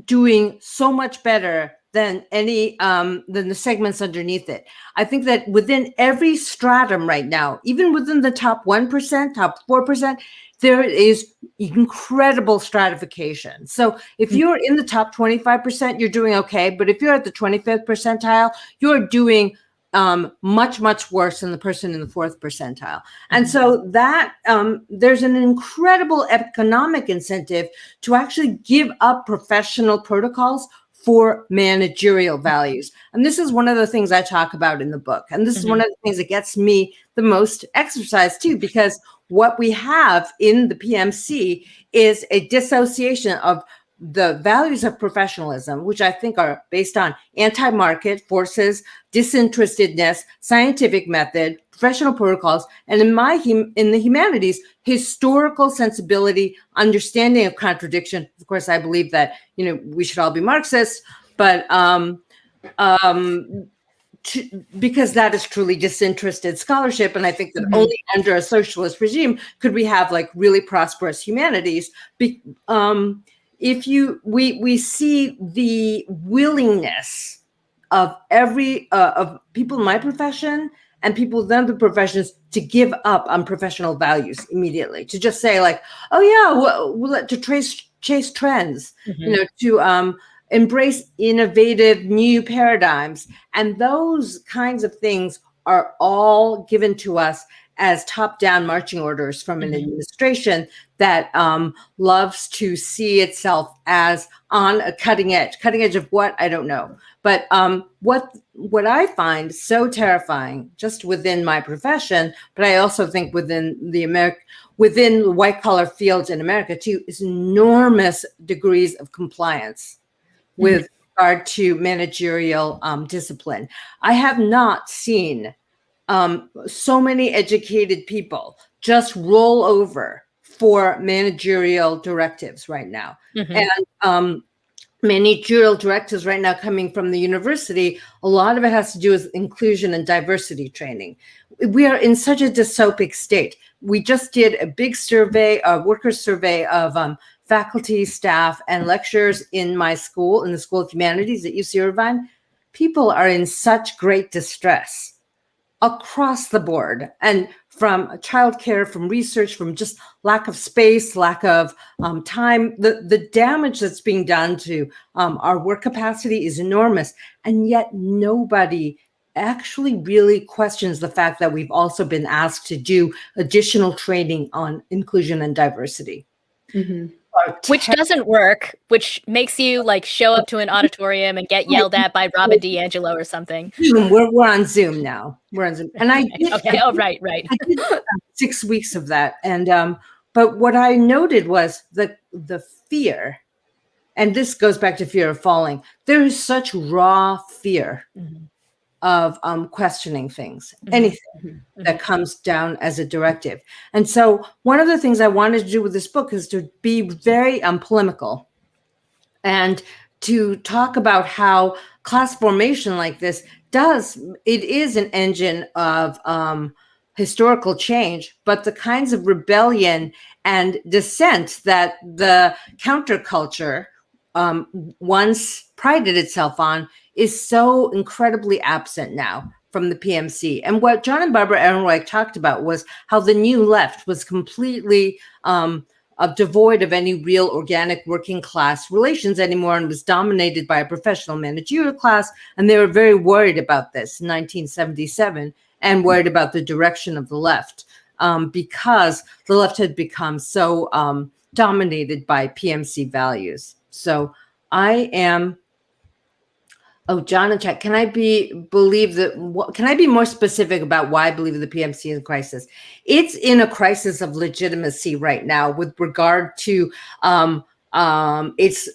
doing so much better than than the segments underneath it. I think that within every stratum right now, even within the top 1%, top 4%, there is incredible stratification. So if you're in the top 25%, you're doing okay. But if you're at the 25th percentile, you're doing much, much worse than the person in the 4th percentile. And so that there's an incredible economic incentive to actually give up professional protocols for managerial values. And this is one of the things I talk about in the book. And this is one of the things that gets me the most exercise too, because what we have in the PMC is a dissociation of the values of professionalism, which I think are based on anti-market forces, disinterestedness, scientific method, professional protocols, and in the humanities, historical sensibility, understanding of contradiction. Of course, I believe that, we should all be Marxists, but because that is truly disinterested scholarship. And I think that only under a socialist regime could we have like really prosperous humanities. We see the willingness of of people in my profession and people in other professions to give up on professional values immediately, to just say like, oh yeah, to chase trends, to embrace innovative new paradigms. And those kinds of things are all given to us as top-down marching orders from an administration that loves to see itself as on a cutting edge of what, I don't know. But what I find so terrifying just within my profession, but I also think within the white collar fields in America too, is enormous degrees of compliance with regard to managerial discipline. I have not seen so many educated people just roll over for managerial directives right now. And managerial directives right now coming from the university, a lot of it has to do with inclusion and diversity training. We are in such a dystopic state. We just did a big survey, a workers' survey of faculty, staff, and lecturers in my school, in the School of Humanities at UC Irvine. People are in such great distress across the board, and from childcare, from research, from just lack of space, lack of time. The damage that's being done to our work capacity is enormous, and yet nobody actually really questions the fact that we've also been asked to do additional training on inclusion and diversity. Which doesn't work, which makes you like show up to an auditorium and get yelled at by Robin DiAngelo or something. We're on Zoom now. We're on Zoom. And I did, right. I did 6 weeks of that. And but what I noted was that the fear, and this goes back to fear of falling, there is such raw fear of questioning things, anything that comes down as a directive. And so one of the things I wanted to do with this book is to be very polemical and to talk about how class formation like this is an engine of historical change, but the kinds of rebellion and dissent that the counterculture once prided itself on is so incredibly absent now from the PMC. And what John and Barbara Ehrenreich talked about was how the new left was completely devoid of any real organic working class relations anymore and was dominated by a professional managerial class. And they were very worried about this in 1977 and worried about the direction of the left because the left had become so dominated by PMC values. So I am... Oh, John and Chuck, can I be more specific about why I believe the PMC is in crisis? It's in a crisis of legitimacy right now with regard to its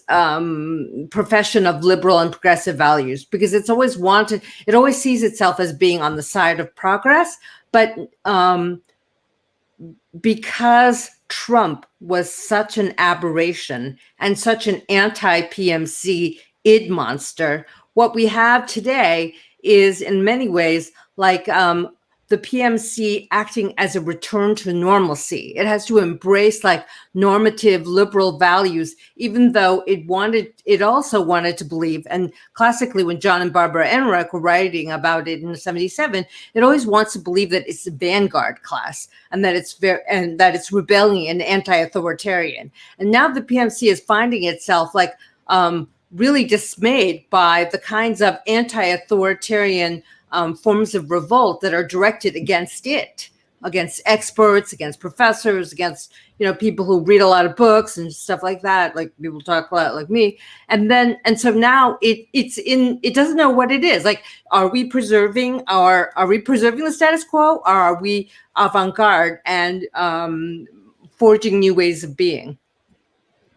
profession of liberal and progressive values, because it always sees itself as being on the side of progress. But because Trump was such an aberration and such an anti-PMC id monster, what we have today is in many ways like the PMC acting as a return to normalcy. It has to embrace like normative liberal values, even though it also wanted to believe. And classically, when John and Barbara Ehrenreich were writing about it in '77, it always wants to believe that it's the vanguard class and that it's rebellion and anti-authoritarian. And now the PMC is finding itself like really dismayed by the kinds of anti-authoritarian forms of revolt that are directed against it, against experts, against professors, against people who read a lot of books and stuff like that, like people talk a lot like me. And so now it doesn't know what it is. Like, are we preserving the status quo, or are we avant-garde and forging new ways of being?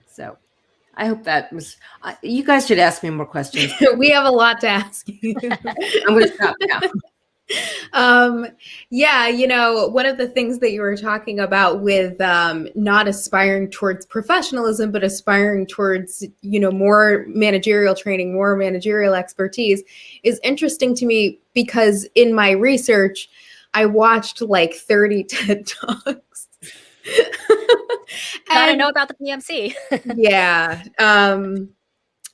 So I hope that was. You guys should ask me more questions. We have a lot to ask you. I'm going to stop now. Yeah, one of the things that you were talking about with not aspiring towards professionalism, but aspiring towards, more managerial training, more managerial expertise is interesting to me because in my research, I watched like 30 TED Talks. Gotta know about the PMC. Yeah.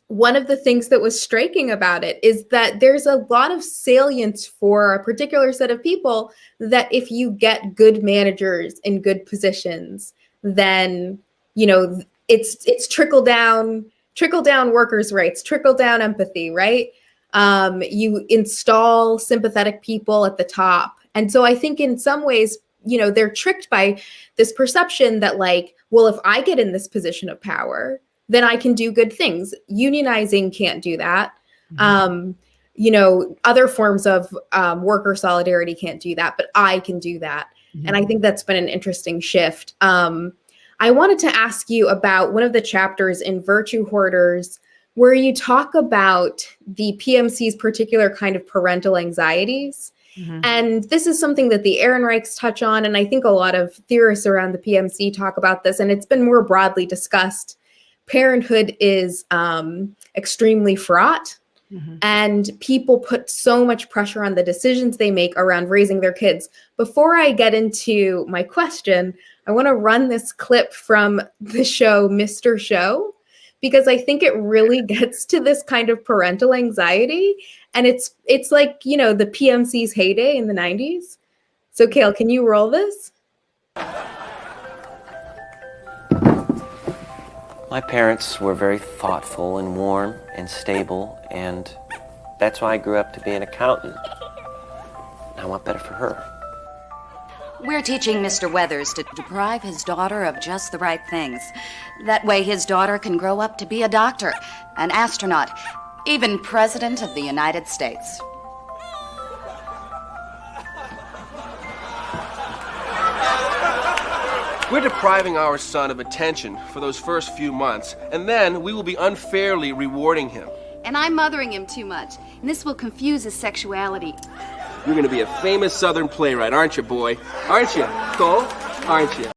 One of the things that was striking about it is that there's a lot of salience for a particular set of people that if you get good managers in good positions, then, it's trickle down workers' rights, trickle down empathy, right? You install sympathetic people at the top. And so I think in some ways, they're tricked by this perception that like, well, if I get in this position of power, then I can do good things. Unionizing can't do that. Other forms of worker solidarity can't do that, but I can do that. And I think that's been an interesting shift. I wanted to ask you about one of the chapters in Virtue Hoarders, where you talk about the PMC's particular kind of parental anxieties. And this is something that the Ehrenreichs touch on, and I think a lot of theorists around the PMC talk about this, and it's been more broadly discussed. Parenthood is extremely fraught, and people put so much pressure on the decisions they make around raising their kids. Before I get into my question, I want to run this clip from the show, Mr. Show, because I think it really gets to this kind of parental anxiety. And it's like, the PMC's heyday in the 90s. So, Cale, can you roll this? My parents were very thoughtful and warm and stable, and that's why I grew up to be an accountant. I want better for her. We're teaching Mr. Weathers to deprive his daughter of just the right things. That way his daughter can grow up to be a doctor, an astronaut, even President of the United States. We're depriving our son of attention for those first few months, and then we will be unfairly rewarding him. And I'm mothering him too much, and this will confuse his sexuality. You're going to be a famous Southern playwright, aren't you, boy? Aren't you, Cole? Aren't you?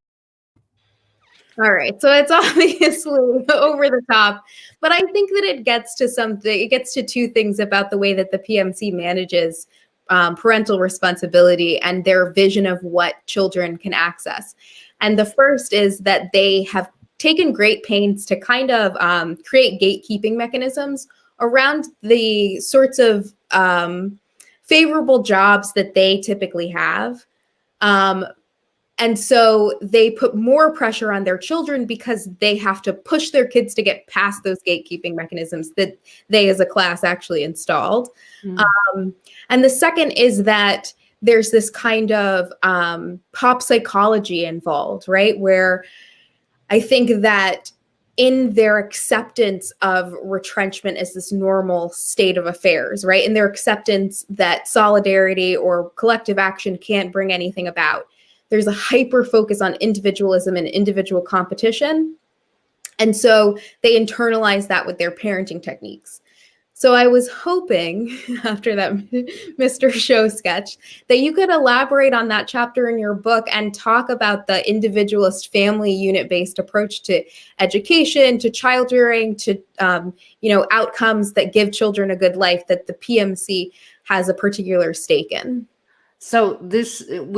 All right, so it's obviously over the top, but I think that it gets to something. It gets to two things about the way that the PMC manages parental responsibility and their vision of what children can access. And the first is that they have taken great pains to kind of create gatekeeping mechanisms around the sorts of favorable jobs that they typically have. And so they put more pressure on their children because they have to push their kids to get past those gatekeeping mechanisms that they as a class actually installed. And the second is that there's this kind of pop psychology involved, right? Where I think that in their acceptance of retrenchment as this normal state of affairs, right? In their acceptance that solidarity or collective action can't bring anything about, there's a hyper focus on individualism and individual competition. And so they internalize that with their parenting techniques. So I was hoping, after that Mr. Show sketch, that you could elaborate on that chapter in your book and talk about the individualist family unit-based approach to education, to child rearing, to outcomes that give children a good life that the PMC has a particular stake in. So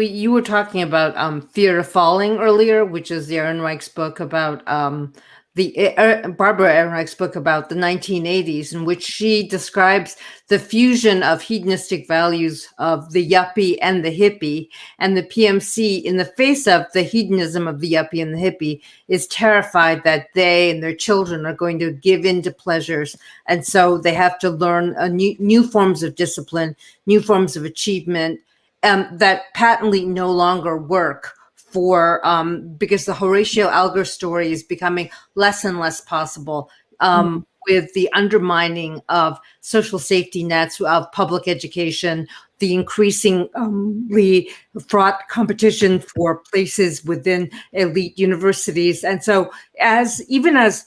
you were talking about Fear of Falling earlier, which is the Ehrenreich's book about Barbara Ehrenreich's book about the 1980s, in which she describes the fusion of hedonistic values of the yuppie and the hippie, and the PMC, in the face of the hedonism of the yuppie and the hippie, is terrified that they and their children are going to give in to pleasures, and so they have to learn new forms of discipline, new forms of achievement that patently no longer work. Because the Horatio Alger story is becoming less and less possible with the undermining of social safety nets, of public education, the increasingly fraught competition for places within elite universities. And so even as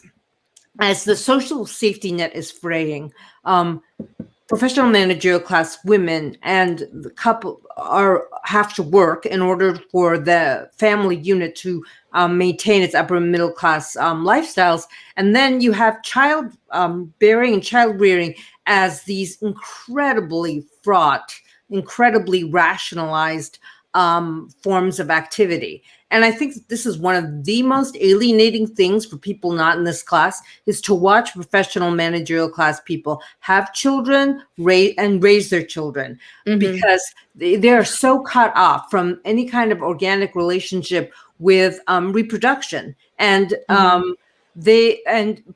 the social safety net is fraying, professional managerial class women and the couple have to work in order for the family unit to maintain its upper middle class lifestyles. And then you have child bearing and child rearing as these incredibly fraught, incredibly rationalized forms of activity. And I think this is one of the most alienating things for people not in this class, is to watch professional managerial class people have children raise their children, because they are so cut off from any kind of organic relationship with reproduction. And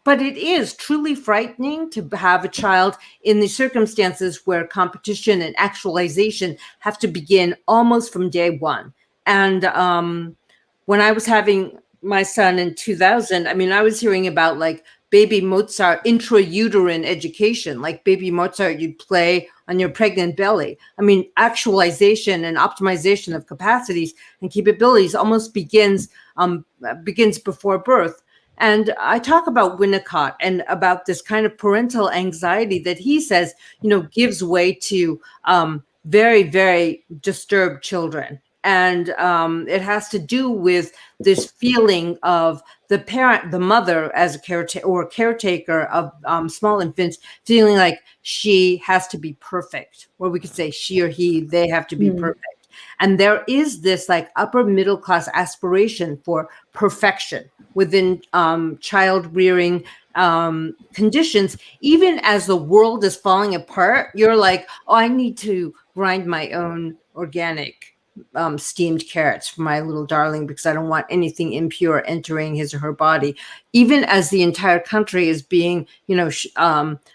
but it is truly frightening to have a child in the circumstances where competition and actualization have to begin almost from day one. And when I was having my son in 2000, I mean, I was hearing about like baby Mozart intrauterine education, like baby Mozart you'd play on your pregnant belly. I mean, actualization and optimization of capacities and capabilities almost begins before birth. And I talk about Winnicott and about this kind of parental anxiety that he says, gives way to very, very disturbed children. And it has to do with this feeling of the parent, the mother as a caretaker of small infants, feeling like she has to be perfect, or we could say she or he, they have to be perfect. And there is this like upper middle class aspiration for perfection within child rearing conditions. Even as the world is falling apart, you're like, oh, I need to grind my own organic steamed carrots for my little darling because I don't want anything impure entering his or her body. Even as the entire country is being,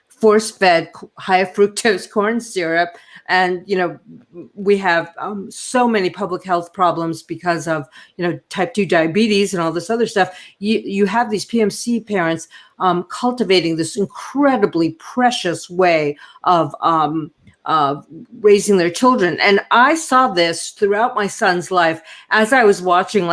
force-fed high fructose corn syrup. And, we have so many public health problems because of, type 2 diabetes and all this other stuff. You have these PMC parents cultivating this incredibly precious way of raising their children. And I saw this throughout my son's life as I was watching,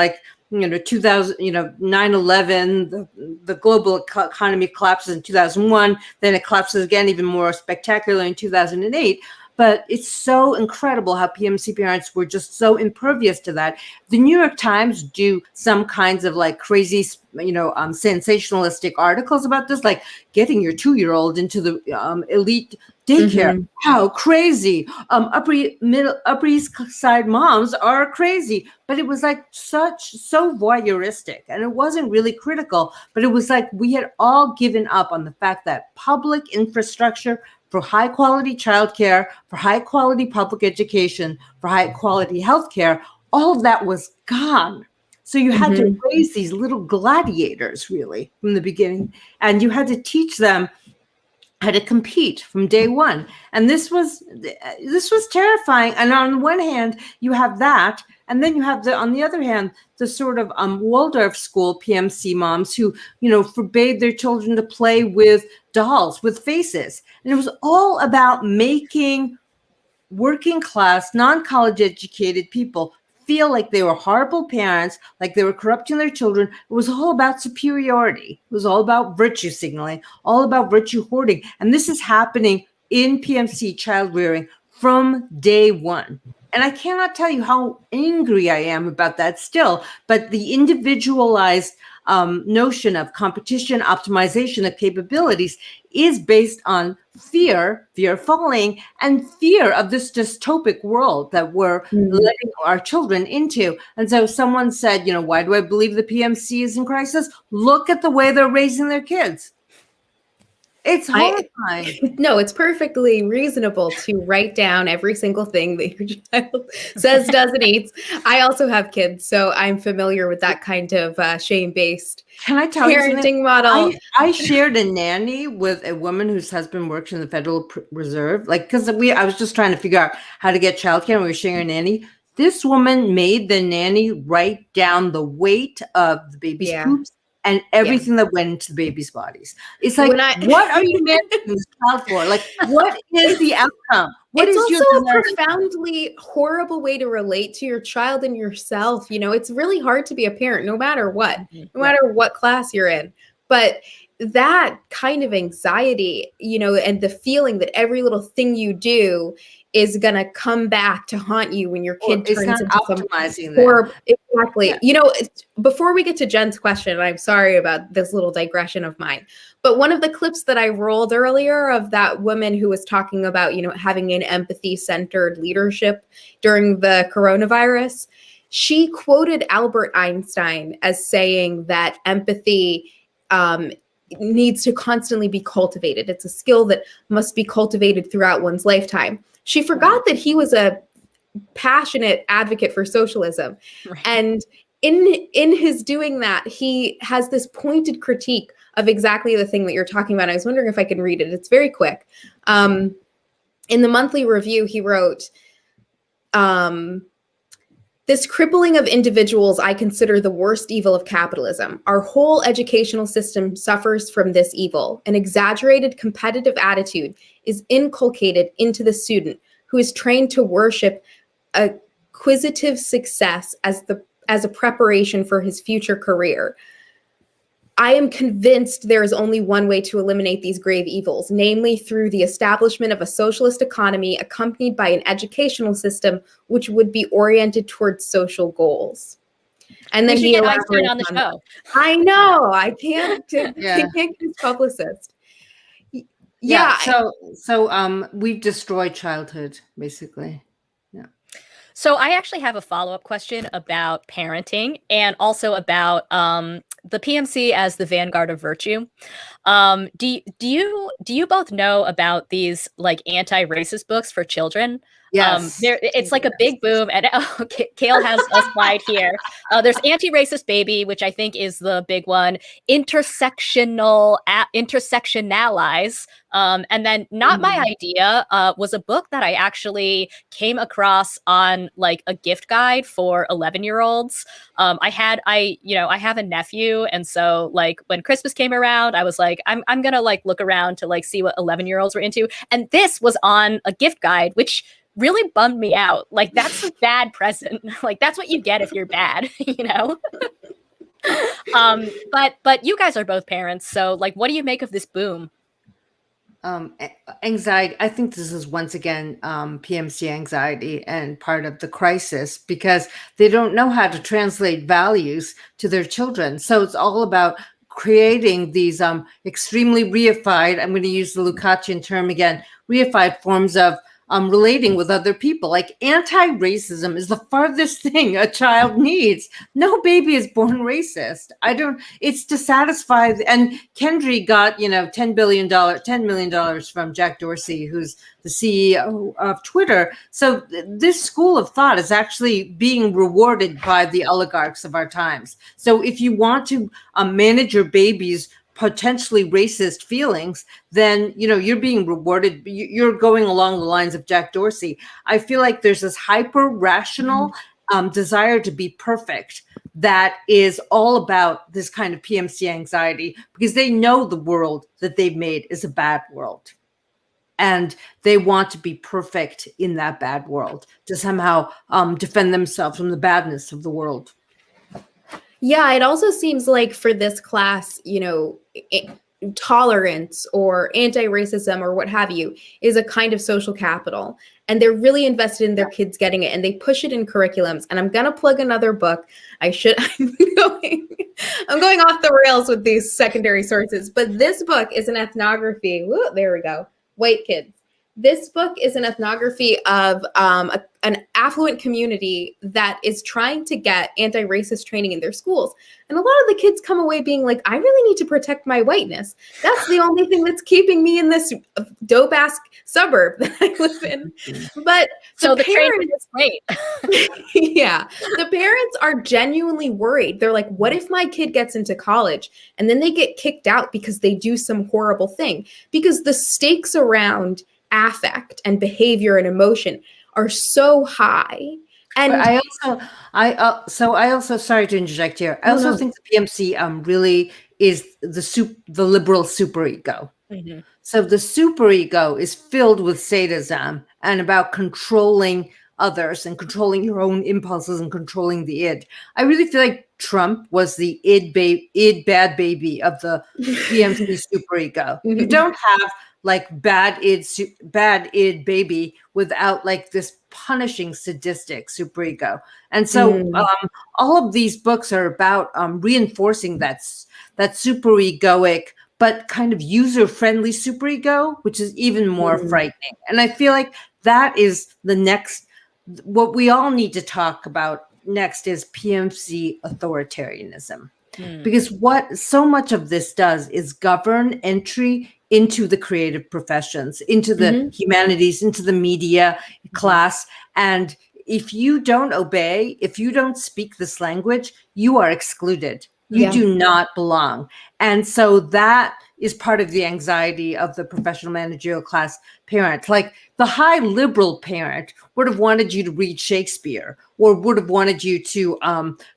2000, 9/11, the global economy collapses in 2001, then it collapses again even more spectacularly in 2008. But it's so incredible how PMC parents were just so impervious to that. The New York Times do some kinds of like crazy, sensationalistic articles about this, like getting your 2-year-old into the elite daycare. How crazy. Upper East Side moms are crazy. But it was like so voyeuristic, and it wasn't really critical, but it was like we had all given up on the fact that public infrastructure for high quality childcare, for high quality public education, for high quality healthcare, all of that was gone. So you had to raise these little gladiators really from the beginning, and you had to teach them how to compete from day one. And this was terrifying. And on one hand, you have that, and then you have on the other hand, the sort of Waldorf school PMC moms who, forbade their children to play with dolls with faces. And it was all about making working class, non-college educated people feel like they were horrible parents, like they were corrupting their children. It was all about superiority. It was all about virtue signaling, all about virtue hoarding. And this is happening in PMC child rearing from day one. And I cannot tell you how angry I am about that still, but the individualized notion of competition, optimization of capabilities is based on fear of falling, and fear of this dystopic world that we're letting our children into. And so someone said, why do I believe the PMC is in crisis? Look at the way they're raising their kids. It's horrifying. No, it's perfectly reasonable to write down every single thing that your child says, does, and eats. I also have kids, so I'm familiar with that kind of shame-based parenting model. I shared a nanny with a woman whose husband works in the Federal Reserve, because I was just trying to figure out how to get childcare, and we were sharing a nanny. This woman made the nanny write down the weight of the baby's poops and everything that went into the baby's bodies. It's like, what are you managing this child for? Like, what is the outcome? It's also a profoundly horrible way to relate to your child and yourself. It's really hard to be a parent, no matter what class you're in. But that kind of anxiety, and the feeling that every little thing you do is going to come back to haunt you when your kid It's turns not into optimizing some that. horrible. Exactly. Yeah. Before we get to Jen's question, I'm sorry about this little digression of mine, but one of the clips that I rolled earlier of that woman who was talking about, having an empathy-centered leadership during the coronavirus, she quoted Albert Einstein as saying that empathy needs to constantly be cultivated. It's a skill that must be cultivated throughout one's lifetime. She forgot that he was a passionate advocate for socialism. Right. And in his doing that, he has this pointed critique of exactly the thing that you're talking about. I was wondering if I can read it. It's very quick. In the monthly review, he wrote, this crippling of individuals I consider the worst evil of capitalism. Our whole educational system suffers from this evil. An exaggerated competitive attitude is inculcated into the student, who is trained to worship acquisitive success as a preparation for his future career. I am convinced there is only one way to eliminate these grave evils, namely through the establishment of a socialist economy accompanied by an educational system which would be oriented towards social goals. And then he elaborates on the show. I know. I can't get his publicist. Yeah. So we've destroyed childhood, basically. Yeah. So I actually have a follow-up question about parenting and also about the PMC as the vanguard of virtue. Do you both know about these like anti-racist books for children? Yes. It's like a big boom, and Kale has a slide here. There's Anti-Racist Baby, which I think is the big one. Intersectionalize, and then Not My Idea was a book that I actually came across on like a gift guide for 11-year-olds. I have a nephew, and so like when Christmas came around, I was like, I'm gonna like look around to like see what 11-year-olds were into, and this was on a gift guide, which really bummed me out. Like, that's a bad present. Like, that's what you get if you're bad, But you guys are both parents, so like, what do you make of this boom? Anxiety. I think this is once again PMC anxiety and part of the crisis, because they don't know how to translate values to their children. So it's all about creating these extremely reified, I'm going to use the Lukácsian term again, reified forms of relating with other people. Like, anti-racism is the farthest thing a child needs. No baby is born racist. It's to satisfy, and Kendry got, $10 million from Jack Dorsey, who's the CEO of Twitter. So this school of thought is actually being rewarded by the oligarchs of our times. So if you want to manage your baby's potentially racist feelings, then you're being rewarded. You're going along the lines of Jack Dorsey. I feel like there's this hyper rational desire to be perfect that is all about this kind of PMC anxiety, because they know the world that they've made is a bad world, and they want to be perfect in that bad world to somehow defend themselves from the badness of the world. Yeah, it also seems like for this class, tolerance or anti-racism or what have you is a kind of social capital. And they're really invested in their kids getting it, and they push it in curriculums. And I'm going to plug another book. I'm going off the rails with these secondary sources, but this book is an ethnography. Woo, there we go. White kids. This book is an ethnography of an affluent community that is trying to get anti-racist training in their schools. And a lot of the kids come away being like, I really need to protect my whiteness. That's the only thing that's keeping me in this dope-ass suburb that I live in. But so the parents, is great. Yeah. The parents are genuinely worried. They're like, what if my kid gets into college and then they get kicked out because they do some horrible thing? Because the stakes around affect and behavior and emotion are so high. And I also sorry to interject here. I also think the PMC really is the liberal superego. So the superego is filled with sadism and about controlling others and controlling your own impulses and controlling the id. I really feel like Trump was the id bad baby of the PMC superego. You don't have like bad id baby without like this punishing sadistic superego. And so all of these books are about reinforcing that superegoic but kind of user-friendly superego, which is even more frightening. And I feel like that is the next, what we all need to talk about next is PMC authoritarianism. Because what so much of this does is govern entry into the creative professions, into the humanities, into the media class. And if you don't obey, if you don't speak this language, you are excluded. You do not belong. And so that is part of the anxiety of the professional managerial class parent. Like the high liberal parent would have wanted you to read Shakespeare or would have wanted you to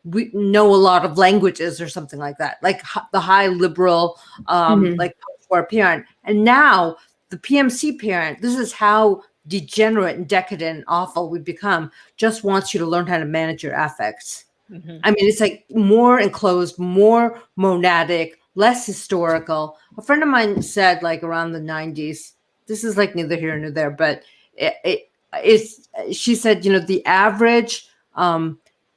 know a lot of languages or something like that. Like the high liberal, like post-war parent. And now the PMC parent, this is how degenerate and decadent and awful we become, just wants you to learn how to manage your affects. I mean, it's like more enclosed, more monadic, less historical. A friend of mine said, like around the 90s, this is like neither here nor there, but she said, you know, the average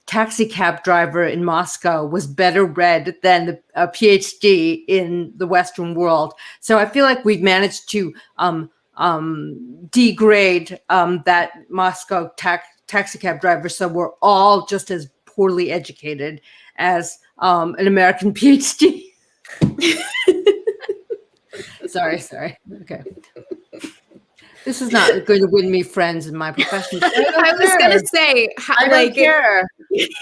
taxi cab driver in Moscow was better read than a PhD in the Western world. So I feel like we've managed to degrade that Moscow taxi cab driver. So we're all just as poorly educated as an American PhD. Sorry. Okay. This is not going to win me friends in my profession. I was going to say, I don't care.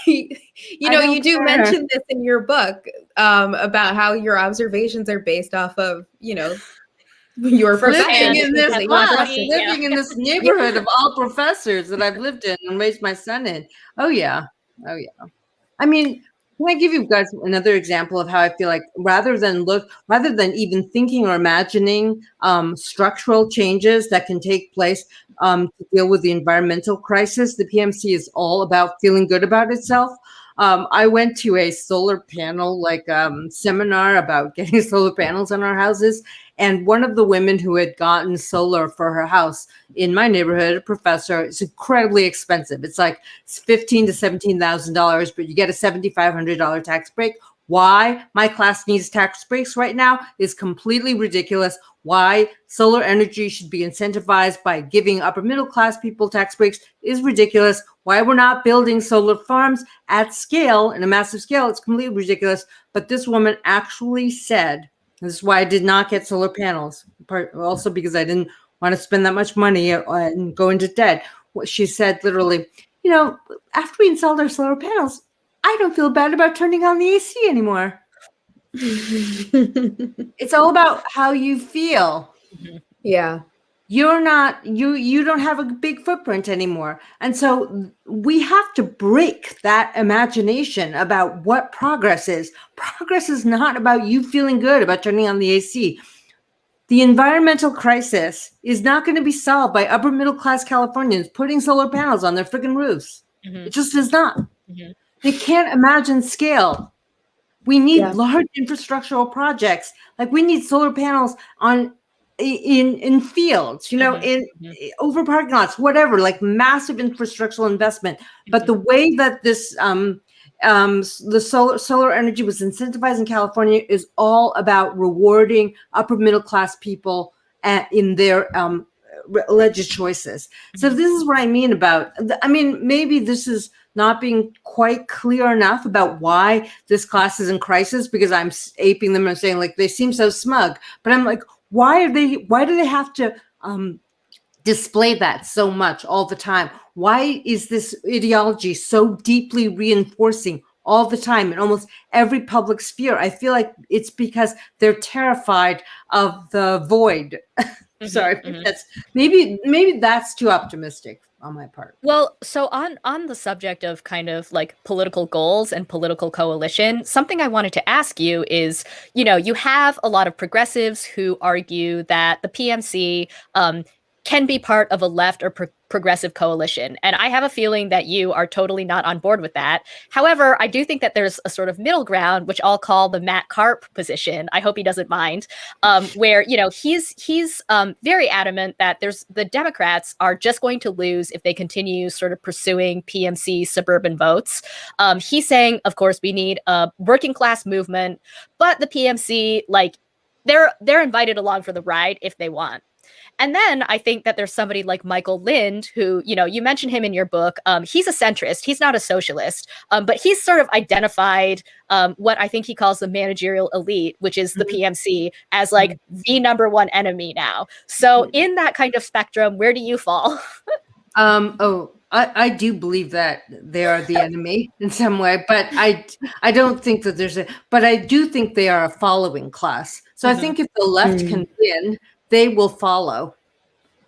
You do mention this in your book about how your observations are based off of, your profession. Living in this neighborhood of all professors that I've lived in and raised my son in. Oh yeah. I mean, can I give you guys another example of how I feel like rather than even thinking or imagining structural changes that can take place to deal with the environmental crisis, the PMC is all about feeling good about itself. I went to a solar panel seminar about getting solar panels on our houses. And one of the women who had gotten solar for her house in my neighborhood, a professor, it's incredibly expensive. It's like $15,000 to $17,000, but you get a $7,500 tax break. Why my class needs tax breaks right now is completely ridiculous. Why solar energy should be incentivized by giving upper middle class people tax breaks is ridiculous. Why we're not building solar farms at scale, in a massive scale, it's completely ridiculous. But this woman actually said, this is why I did not get solar panels, also because I didn't want to spend that much money and go into debt. She said literally, after we installed our solar panels, I don't feel bad about turning on the AC anymore. It's all about how you feel. Yeah. You don't have a big footprint anymore. And so we have to break that imagination about what progress is. Progress is not about you feeling good about turning on the AC. The environmental crisis is not going to be solved by upper middle class Californians putting solar panels on their freaking roofs. It just is not. They can't imagine scale. We need large infrastructural projects. Like we need solar panels in fields, in over parking lots, whatever, like massive infrastructural investment. But the way that this the solar energy was incentivized in California is all about rewarding upper middle class people in their alleged choices. So this is what I mean about. Maybe this is not being quite clear enough about why this class is in crisis, because I'm aping them and saying like they seem so smug. But I'm like, why do they have to display that so much all the time? Why is this ideology so deeply reinforcing all the time in almost every public sphere? I feel like it's because they're terrified of the void. Sorry, that's maybe that's too optimistic on my part. Well, so on the subject of kind of like political goals and political coalition, something I wanted to ask you is, you have a lot of progressives who argue that the PMC can be part of a left or progressive coalition. And I have a feeling that you are totally not on board with that. However, I do think that there's a sort of middle ground, which I'll call the Matt Karp position. I hope he doesn't mind, where, you know, he's very adamant that the Democrats are just going to lose if they continue sort of pursuing PMC suburban votes. He's saying, of course, we need a working class movement, but the PMC, like, they're invited along for the ride if they want. And then I think that there's somebody like Michael Lind, who, you know, you mentioned him in your book. He's a centrist. He's not a socialist, but he's sort of identified what I think he calls the managerial elite, which is the PMC, as like the number one enemy now. So in that kind of spectrum, where do you fall? I do believe that they are the enemy in some way, but I don't think that but I do think they are a following class. So I think if the left can win, they will follow,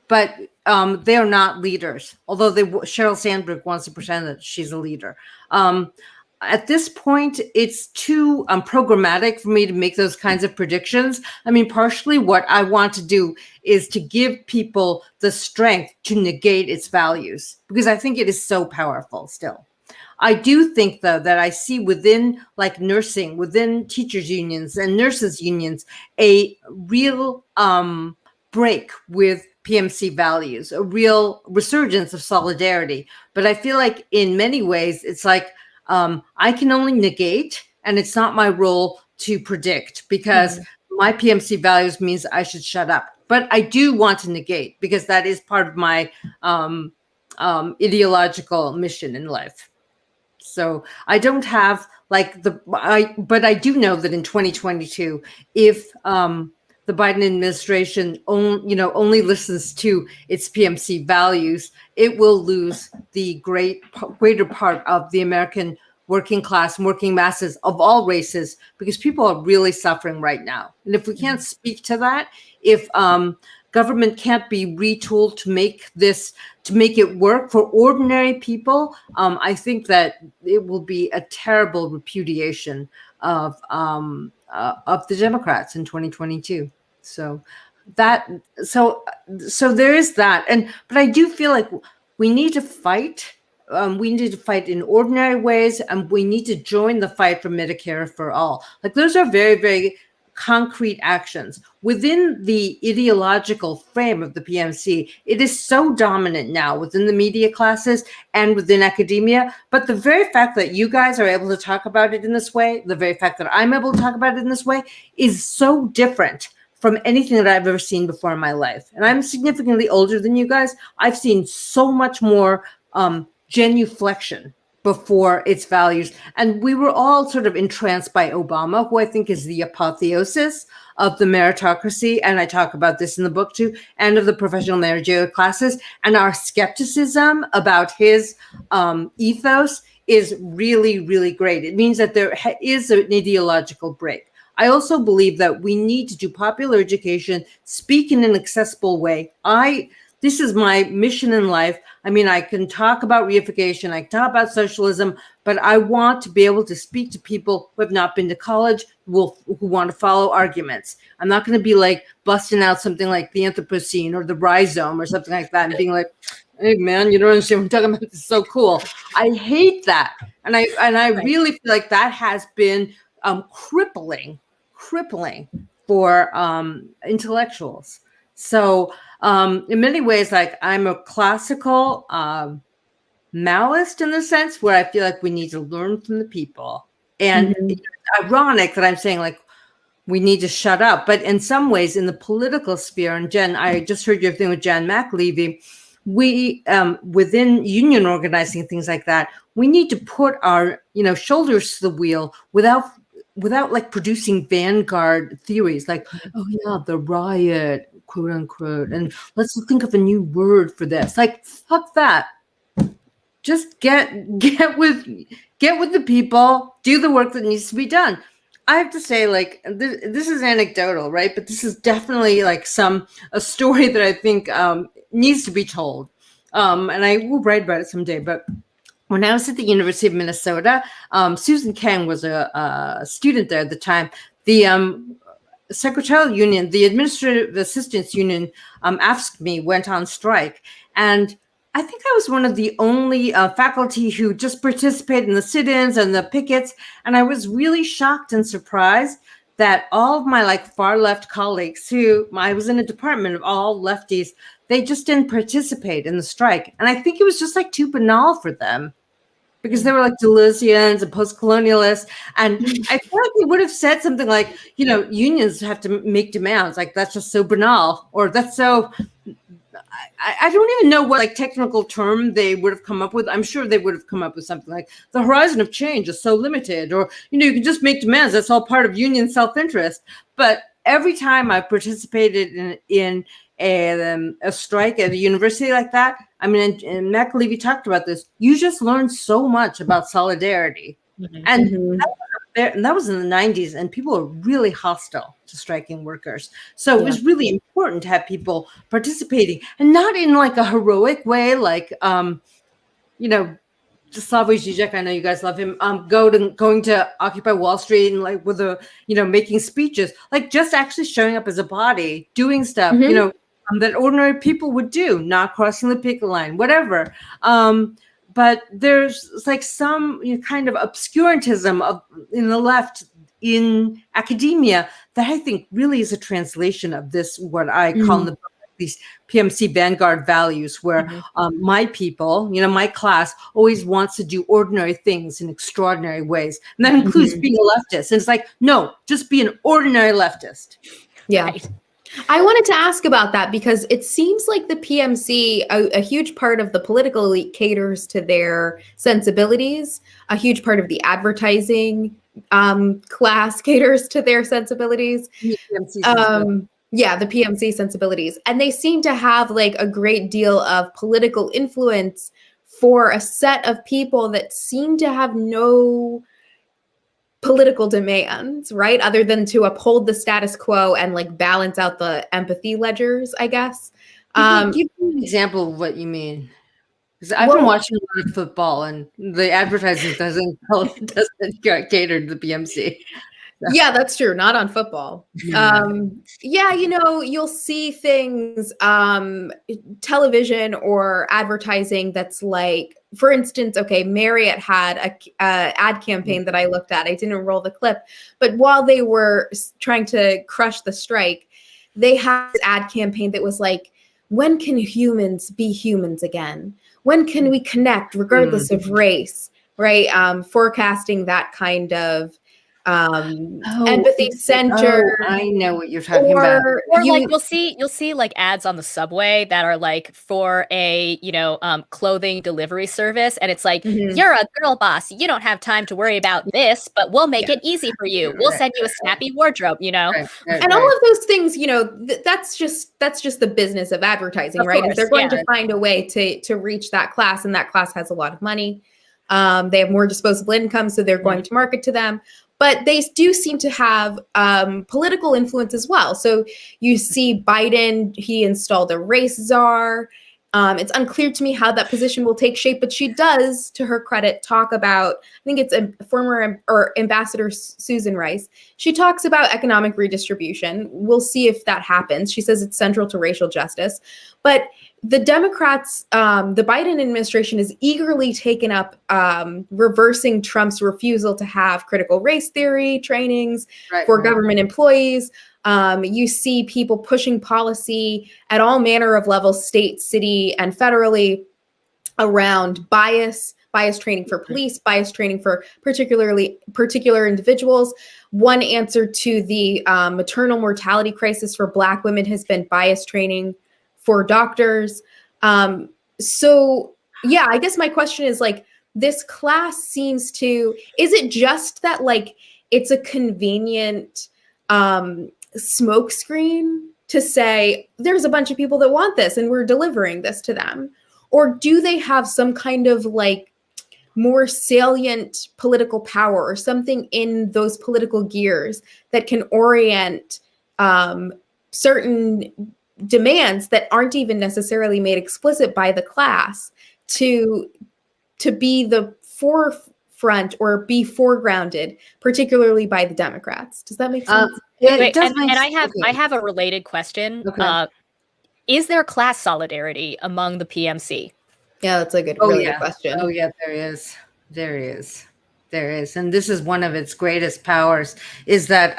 but they are not leaders. Although Sheryl Sandberg wants to pretend that she's a leader. At this point, it's too programmatic for me to make those kinds of predictions. I mean, partially what I want to do is to give people the strength to negate its values, because I think it is so powerful still. I do think, though, that I see within like nursing, within teachers' unions and nurses' unions, a real break with PMC values, a real resurgence of solidarity. But I feel like in many ways, it's like I can only negate, and it's not my role to predict, because my PMC values means I should shut up. But I do want to negate, because that is part of my ideological mission in life. So I don't have like but I do know that in 2022, if the Biden administration only listens to its PMC values, it will lose the greater part of the American working class, working masses of all races, because people are really suffering right now. And if we can't speak to that, if government can't be retooled to make it work for ordinary people, I think that it will be a terrible repudiation of the Democrats in 2022. So there is that, but I do feel like we need to fight. We need to fight in ordinary ways, and we need to join the fight for Medicare for all. Like, those are very, very concrete actions within the ideological frame of the PMC. It is so dominant now within the media classes and within academia. But the very fact that you guys are able to talk about it in this way, the very fact that I'm able to talk about it in this way, is so different from anything that I've ever seen before in my life. And I'm significantly older than you guys. I've seen so much more genuflection before its values. And we were all sort of entranced by Obama, who I think is the apotheosis of the meritocracy. And I talk about this in the book too, and of the professional managerial classes. And our skepticism about his ethos is really, really great. It means that there is an ideological break. I also believe that we need to do popular education, speak in an accessible way. This is my mission in life. I mean, I can talk about reification, I can talk about socialism, but I want to be able to speak to people who have not been to college, who want to follow arguments. I'm not going to be like busting out something like the Anthropocene or the rhizome or something like that and being like, hey man, you don't understand what I'm talking about. This is so cool. I hate that. And I really feel like that has been crippling for intellectuals. So in many ways, like, I'm a classical Maoist in the sense where I feel like we need to learn from the people. And it's ironic that I'm saying, like, we need to shut up. But in some ways, in the political sphere, and Jen, I just heard your thing with Jan McLevy, we, within union organizing, things like that, we need to put our, shoulders to the wheel without like producing vanguard theories like, oh yeah, the riot, quote unquote, and let's think of a new word for this. Like, fuck that. Just get with the people, do the work that needs to be done. I have to say, like, this is anecdotal, right? But this is definitely like a story that I think needs to be told. And I will write about it someday. But when I was at the University of Minnesota, Susan Kang was a student there at the time. secretarial union, the administrative assistants union, AFSCME, went on strike. And I think I was one of the only faculty who just participated in the sit-ins and the pickets. And I was really shocked and surprised that all of my far left colleagues who I was in a department of all lefties, they just didn't participate in the strike. And I think it was just too banal for them because they were Deleuzians and post-colonialists. And I feel like they would have said something like, unions have to make demands. That's just so banal, or that's so, I don't even know what technical term they would have come up with. I'm sure they would have come up with something like the horizon of change is so limited, or, you can just make demands. That's all part of union self-interest. But every time I participated in a strike at a university like that, I mean, and Matt Levy talked about this, you just learn so much about solidarity. And that was in the 90s, and people were really hostile to striking workers. So it was really important to have people participating, and not in a heroic way, Slavoj Žižek, I know you guys love him, going to Occupy Wall Street and with making speeches, just actually showing up as a body, doing stuff, that ordinary people would do, not crossing the picket line, whatever. But there's some kind of obscurantism in the left in academia that I think really is a translation of this, what I call in the book, these PMC vanguard values, where my people, my class always wants to do ordinary things in extraordinary ways. And that includes being a leftist. And it's no, just be an ordinary leftist. Yeah. Right. I wanted to ask about that because it seems like the PMC, a huge part of the political elite caters to their sensibilities. A huge part of the advertising class caters to their sensibilities. The PMC sensibilities. And they seem to have a great deal of political influence for a set of people that seem to have no political demands, right? Other than to uphold the status quo and balance out the empathy ledgers, I guess. Give me an example of what you mean. Because I've been watching a lot of football, and the advertising doesn't cater to the PMC. Yeah, that's true. Not on football. You'll see things, television or advertising that's for instance, Marriott had a ad campaign that I looked at. I didn't roll the clip, but while they were trying to crush the strike, they had this ad campaign that was when can humans be humans again? When can we connect regardless of race, right? Forecasting that kind of empathy center. I know what you're talking about. Or you'll see ads on the subway that are for a clothing delivery service, and it's you're a girl boss, you don't have time to worry about this, but we'll make it easy for you. We'll send you a snappy wardrobe, and all of those things, that's just the business of advertising, of right? Course, if they're going to find a way to reach that class, and that class has a lot of money, they have more disposable income, so they're going to market to them. But they do seem to have political influence as well. So you see Biden, he installed a race czar. It's unclear to me how that position will take shape, but she does, to her credit, talk about, I think it's a former Ambassador Susan Rice. She talks about economic redistribution. We'll see if that happens. She says it's central to racial justice. But the Democrats, the Biden administration is eagerly taken up reversing Trump's refusal to have critical race theory trainings for government employees. You see people pushing policy at all manner of levels, state, city, and federally, around bias training for police, bias training for particular individuals. One answer to the maternal mortality crisis for Black women has been bias training for doctors. I guess my question is this class seems to, is it just that it's a convenient smokescreen to say there's a bunch of people that want this and we're delivering this to them? Or do they have some kind of more salient political power or something in those political gears that can orient certain demands that aren't even necessarily made explicit by the class to be the front or be foregrounded, particularly by the Democrats. Does that make sense? Wait, and I have a related question. Okay. Is there class solidarity among the PMC? Yeah, that's a good, really good question. Oh yeah, there is. There is. There is. And this is one of its greatest powers is that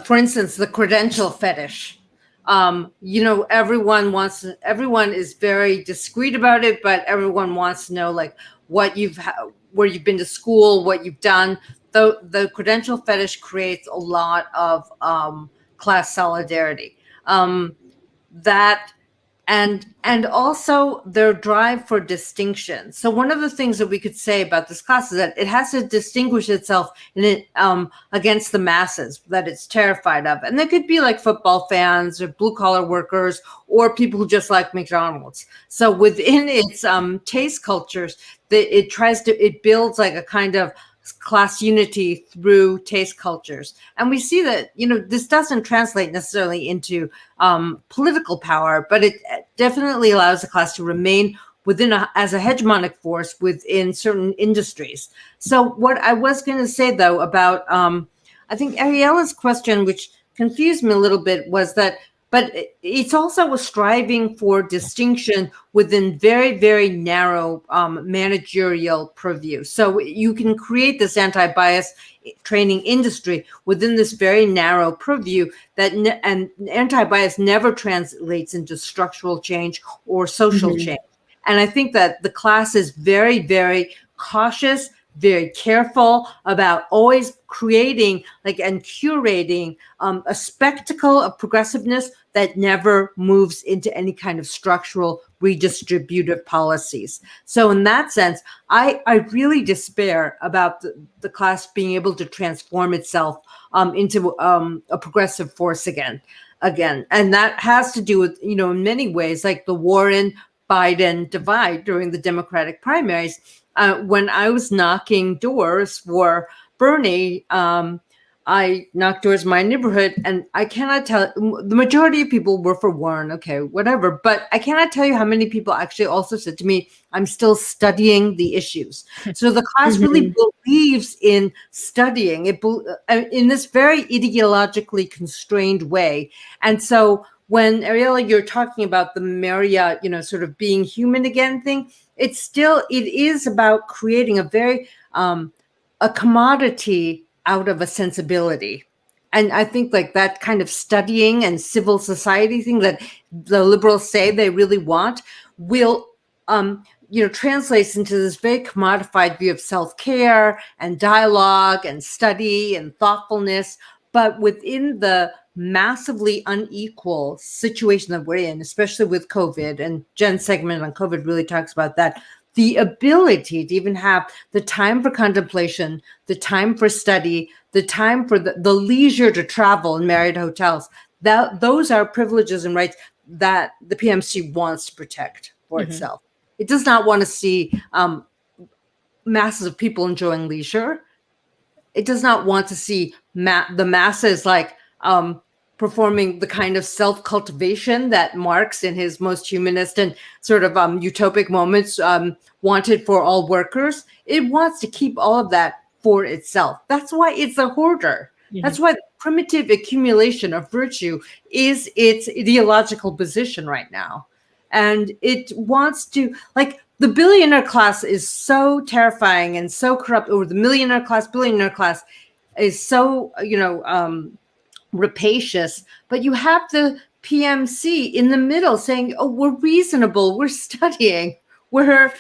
for instance, the credential fetish. Everyone is very discreet about it, but everyone wants to know like where you've been to school, what you've done. The credential fetish creates a lot of class solidarity. And also their drive for distinction. So one of the things that we could say about this class is that it has to distinguish itself against the masses that it's terrified of. And they could be like football fans or blue collar workers or people who just like McDonald's. So within its taste cultures, it builds like a kind of class unity through taste cultures. And we see that, this doesn't translate necessarily into political power, but it definitely allows the class to remain as a hegemonic force within certain industries. So what I was going to say, though, about, I think Ariella's question, which confused me a little bit, was that, but it's also a striving for distinction within very, very narrow managerial purview. So you can create this anti-bias training industry within this very narrow purview and anti-bias never translates into structural change or social change. And I think that the class is very, very cautious, very careful about always creating and curating a spectacle of progressiveness that never moves into any kind of structural redistributive policies. So in that sense, I really despair about the class being able to transform itself into a progressive force again. And that has to do with, in many ways, like the Warren-Biden divide during the Democratic primaries. When I was knocking doors for Bernie, I knocked doors in my neighborhood, and I cannot tell, the majority of people were for Warren, okay, whatever, but I cannot tell you how many people actually also said to me, I'm still studying the issues. So the class really believes in studying it in this very ideologically constrained way. And so when, Ariella, you're talking about the Marriott, sort of being human again thing, it is about creating a very, a commodity out of a sensibility. And I think like that kind of studying and civil society thing that the liberals say they really want will, translates into this very commodified view of self-care and dialogue and study and thoughtfulness. But within the massively unequal situation that we're in, especially with COVID, and Jen's segment on COVID really talks about that, the ability to even have the time for contemplation, the time for study, the time for the leisure to travel in Marriott hotels, those are privileges and rights that the PMC wants to protect for itself. It does not want to see masses of people enjoying leisure. It does not want to see the masses performing the kind of self-cultivation that Marx in his most humanist and sort of utopic moments wanted for all workers. It wants to keep all of that for itself. That's why it's a hoarder. That's why the primitive accumulation of virtue is its ideological position right now. And it wants to, the billionaire class is so terrifying and so corrupt, or the millionaire class, billionaire class is so, rapacious, but you have the PMC in the middle saying, oh, we're reasonable, we're studying, we're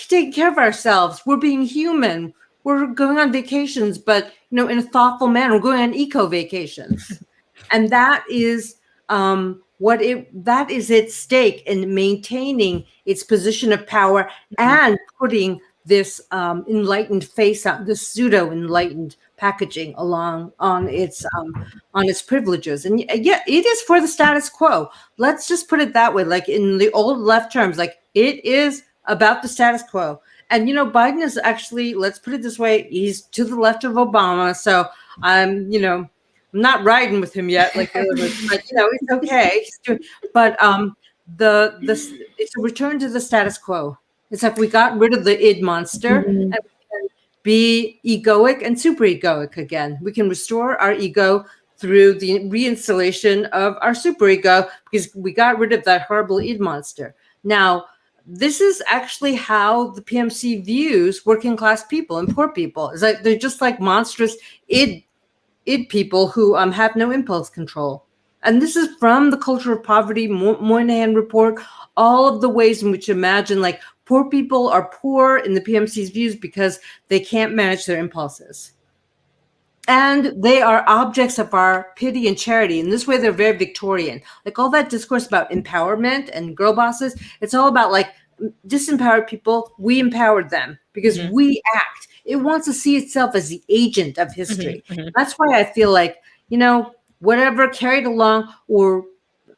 taking care of ourselves, we're being human, we're going on vacations, but in a thoughtful manner, we're going on eco vacations. And that is that is its stake in maintaining its position of power and putting this enlightened face on, this pseudo enlightened packaging along on its privileges. And yeah, it is for the status quo. Let's just put it that way. Like in the old left terms, it is about the status quo. And Biden is actually, let's put it this way, he's to the left of Obama. So I'm not riding with him yet, but it's okay. But it's a return to the status quo. It's like we got rid of the id monster and we can be egoic and superegoic again. We can restore our ego through the reinstallation of our superego because we got rid of that horrible id monster. Now, this is actually how the PMC views working class people and poor people. It's like they're just like monstrous id people who have no impulse control. And this is from the Culture of Poverty, Moynihan report, all of the ways in which you imagine like poor people are poor in the PMC's views because they can't manage their impulses. And they are objects of our pity and charity. In this way, they're very Victorian. Like all that discourse about empowerment and girl bosses, it's all about like disempowered people, we empowered them because we act. It wants to see itself as the agent of history. That's why I feel like, you know, whatever carried along, or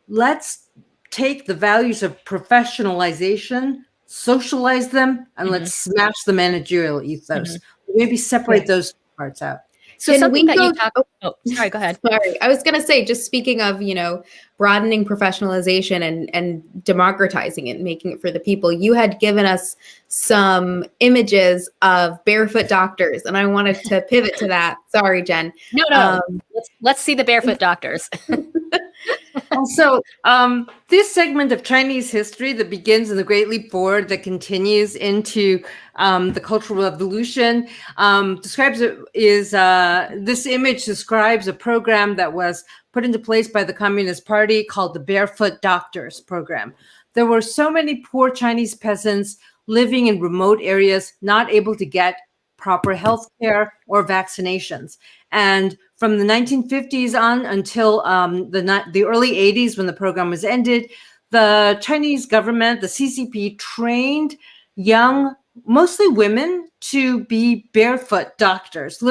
let's take the values of professionalization, socialize them, and let's smash the managerial ethos. Maybe separate those parts out. So something that you talk. Oh, sorry. Go ahead. Sorry, I was going to say, just speaking of, you know, broadening professionalization and democratizing it, and making it for the people. You had given us some images of barefoot doctors, and I wanted to pivot to that. Sorry, Jen. No. Let's see the barefoot doctors. Also, this segment of Chinese history that begins in the Great Leap Forward, that continues into the Cultural Revolution, this image describes a program that was put into place by the Communist Party called the Barefoot Doctors Program. There were so many poor Chinese peasants living in remote areas, not able to get proper health care or vaccinations. And from the 1950s on until the early 80s, when the program was ended, the Chinese government, the CCP, trained young, mostly women, to be barefoot doctors,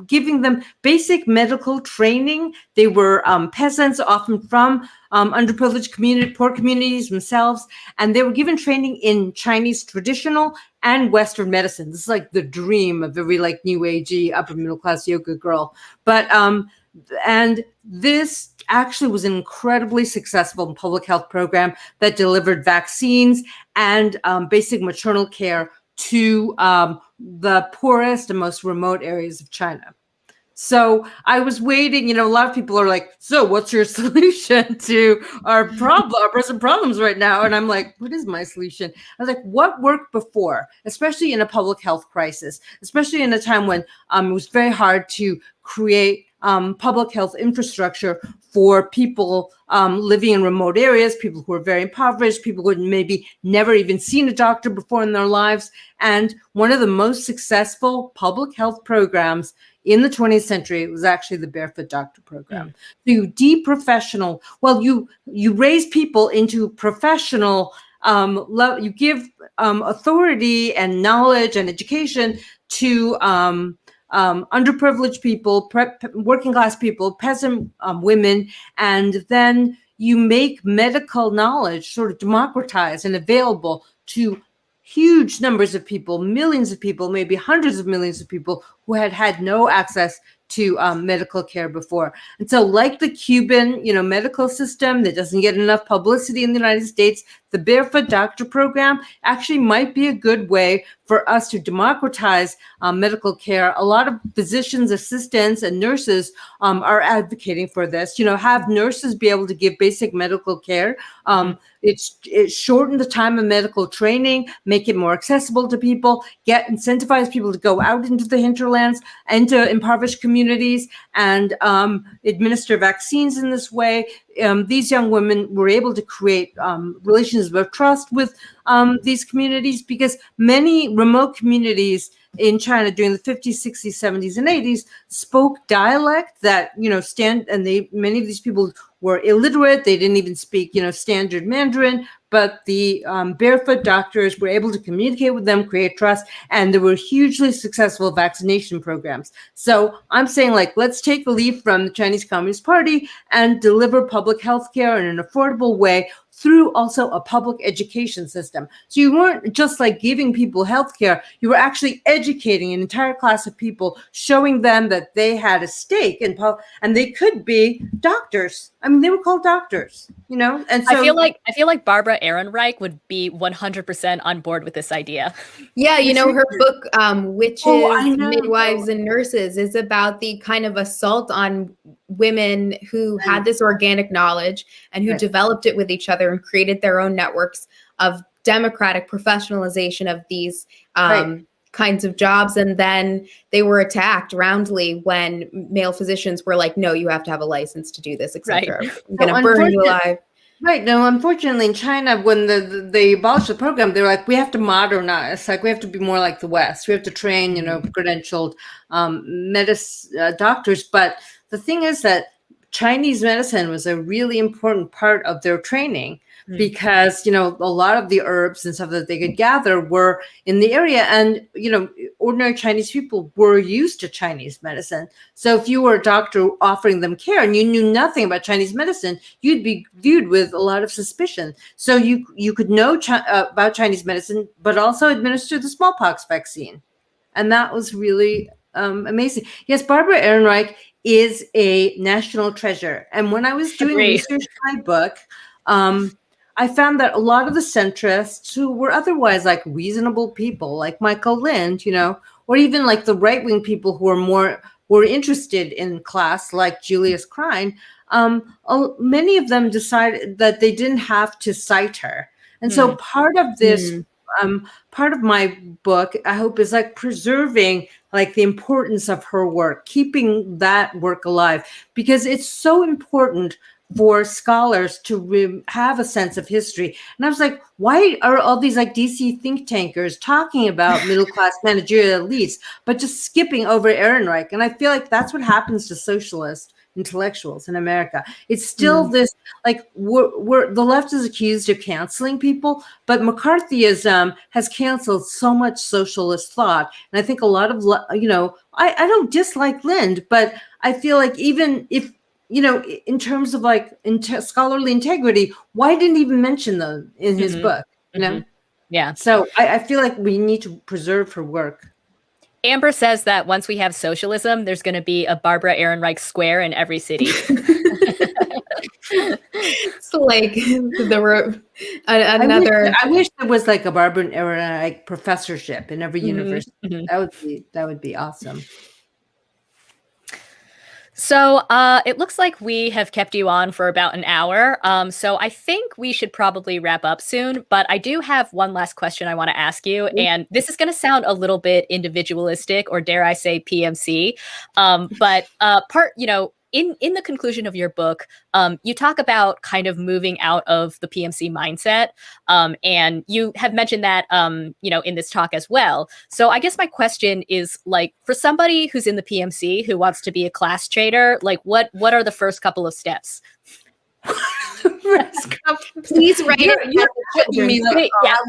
giving them basic medical training. They were peasants, often from underprivileged poor communities themselves, and they were given training in Chinese traditional and Western medicine. This is like the dream of every like new agey upper middle class yoga girl. But and this actually was an incredibly successful public health program that delivered vaccines and basic maternal care to the poorest and most remote areas of China. So I was waiting, you know, a lot of people are like, so what's your solution to our present problems right now? And I'm like, what is my solution? I was like, what worked before, especially in a public health crisis, especially in a time when it was very hard to create public health infrastructure for people living in remote areas, people who are very impoverished, people who had maybe never even seen a doctor before in their lives. And one of the most successful public health programs in the 20th century was actually the Barefoot Doctor Program. So you deprofessional, well, you raise people into professional, you give authority and knowledge and education to underprivileged people, working class people, peasant women, and then you make medical knowledge sort of democratized and available to huge numbers of people, millions of people, maybe hundreds of millions of people who had no access to medical care before. And so like the Cuban, medical system that doesn't get enough publicity in the United States, the Barefoot Doctor Program actually might be a good way for us to democratize medical care. A lot of physicians, assistants, and nurses are advocating for this. Have nurses be able to give basic medical care. It shorten the time of medical training, make it more accessible to people, incentivize people to go out into the hinterlands, into impoverished communities, and administer vaccines in this way. These young women were able to create relations of trust with these communities, because many remote communities in China during the 50s, 60s, 70s, and 80s spoke dialect that, many of these people were illiterate. They didn't even speak, standard Mandarin, but the barefoot doctors were able to communicate with them, create trust, and there were hugely successful vaccination programs. So I'm saying, let's take a leaf from the Chinese Communist Party and deliver public health care in an affordable way through also a public education system. So you weren't just giving people health care, you were actually educating an entire class of people, showing them that they had a stake in and they could be doctors. I mean, they were called doctors. And so I feel like Barbara Ehrenreich would be 100% on board with this idea. Yeah, her book, Witches, I know. Midwives, and Nurses, is about the kind of assault on women who had this organic knowledge and who developed it with each other and created their own networks of democratic professionalization of these kinds of jobs. And then they were attacked roundly when male physicians were like, no, you have to have a license to do this, etc. I'm going to burn you alive. Right. No, unfortunately, in China, when they abolished the program, they were like, we have to modernize. Like, we have to be more like the West. We have to train, credentialed doctors. But the thing is that Chinese medicine was a really important part of their training because, a lot of the herbs and stuff that they could gather were in the area. And, ordinary Chinese people were used to Chinese medicine. So if you were a doctor offering them care and you knew nothing about Chinese medicine, you'd be viewed with a lot of suspicion. So you could know about Chinese medicine, but also administer the smallpox vaccine. And that was really amazing. Yes, Barbara Ehrenreich is a national treasure. And when I was doing research for my book, I found that a lot of the centrists who were otherwise like reasonable people, like Michael Lind, or even like the right-wing people who were interested in class, like Julius Krein, many of them decided that they didn't have to cite her. And so part of this, part of my book, I hope, is like preserving like the importance of her work, keeping that work alive, because it's so important for scholars to have a sense of history. And I was like, why are all these like DC think tankers talking about middle-class managerial elites, but just skipping over Ehrenreich? And I feel like that's what happens to socialist intellectuals in America. It's still this, like, we're the left is accused of canceling people, but McCarthyism has canceled so much socialist thought. And I think a lot of, I don't dislike Lind, but I feel like even if, in terms of like scholarly integrity, why didn't he even mention them in his book? Yeah. So I feel like we need to preserve her work. Amber says that once we have socialism, there's going to be a Barbara Ehrenreich square in every city. So like another. I wish there was like a Barbara Ehrenreich professorship in every university. That would be awesome. So it looks like we have kept you on for about an hour. So I think we should probably wrap up soon. But I do have one last question I want to ask you. And this is going to sound a little bit individualistic, or dare I say PMC. But in the conclusion of your book, you talk about kind of moving out of the PMC mindset. And you have mentioned that, in this talk as well. So I guess my question is, like, for somebody who's in the PMC who wants to be a class trader, like, what are the first couple of steps? Please write it.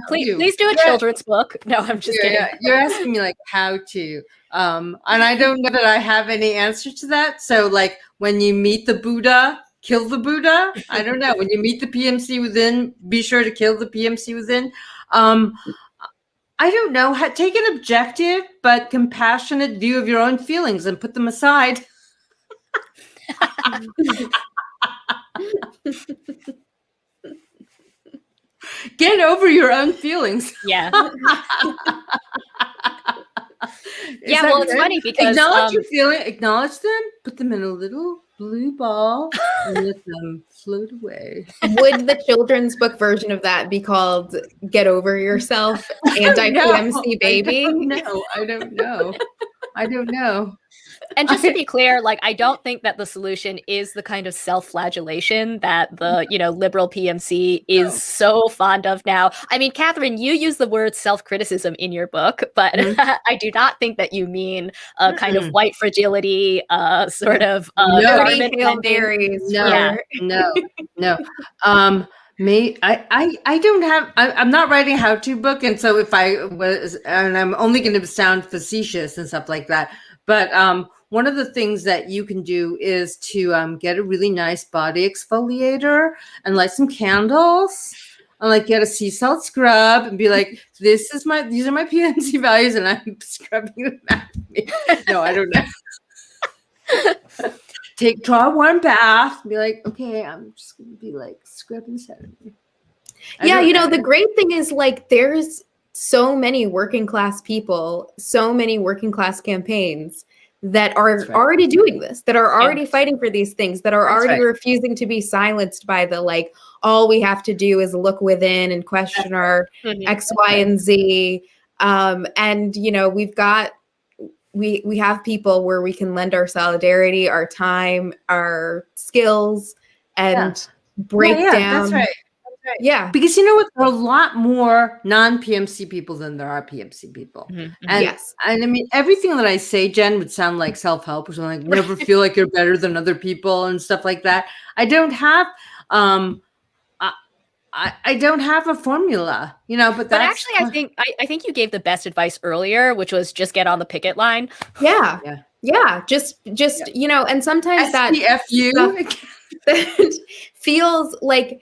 Please do a children's book. No, I'm just kidding. Yeah. You're asking me like how to, and I don't know that I have any answer to that. So like when you meet the Buddha, kill the Buddha. I don't know. When you meet the PMC within, be sure to kill the PMC within. I don't know. Take an objective but compassionate view of your own feelings and put them aside. Get over your own feelings. Yeah. Well, it's funny because acknowledge your feeling, acknowledge them, put them in a little blue ball, and let them float away. Would the children's book version of that be called "Get Over Yourself"? Anti-PMC baby? I don't know. And just to be clear, like, I don't think that the solution is the kind of self-flagellation that the, liberal PMC is so fond of now. I mean, Catherine, you use the word self-criticism in your book, but I do not think that you mean a kind of white fragility, sort of. No. Me, I don't have. I'm not writing a how-to book, and so if I was, and I'm only going to sound facetious and stuff like that. But one of the things that you can do is to get a really nice body exfoliator and light some candles and like get a sea salt scrub and be like, these are my PMC values, and I'm scrubbing them out of me. No, I don't know. draw one path, be like, okay, I'm just gonna be like scrubbing Saturday. Yeah, the great thing is like there's so many working class people, so many working class campaigns that are already doing this, that are already fighting for these things, that are already refusing to be silenced by the like, all we have to do is look within and question our X, Y, and Z. And we have people where we can lend our solidarity, our time, our skills, and break down. That's right. Yeah. Because you know what? There are a lot more non-PMC people than there are PMC people. And, and I mean, everything that I say, Jen, would sound like self-help or something, like never feel like you're better than other people and stuff like that. I don't have I don't have a formula, but actually I think you gave the best advice earlier, which was just get on the picket line. Yeah. Just and sometimes that feels like,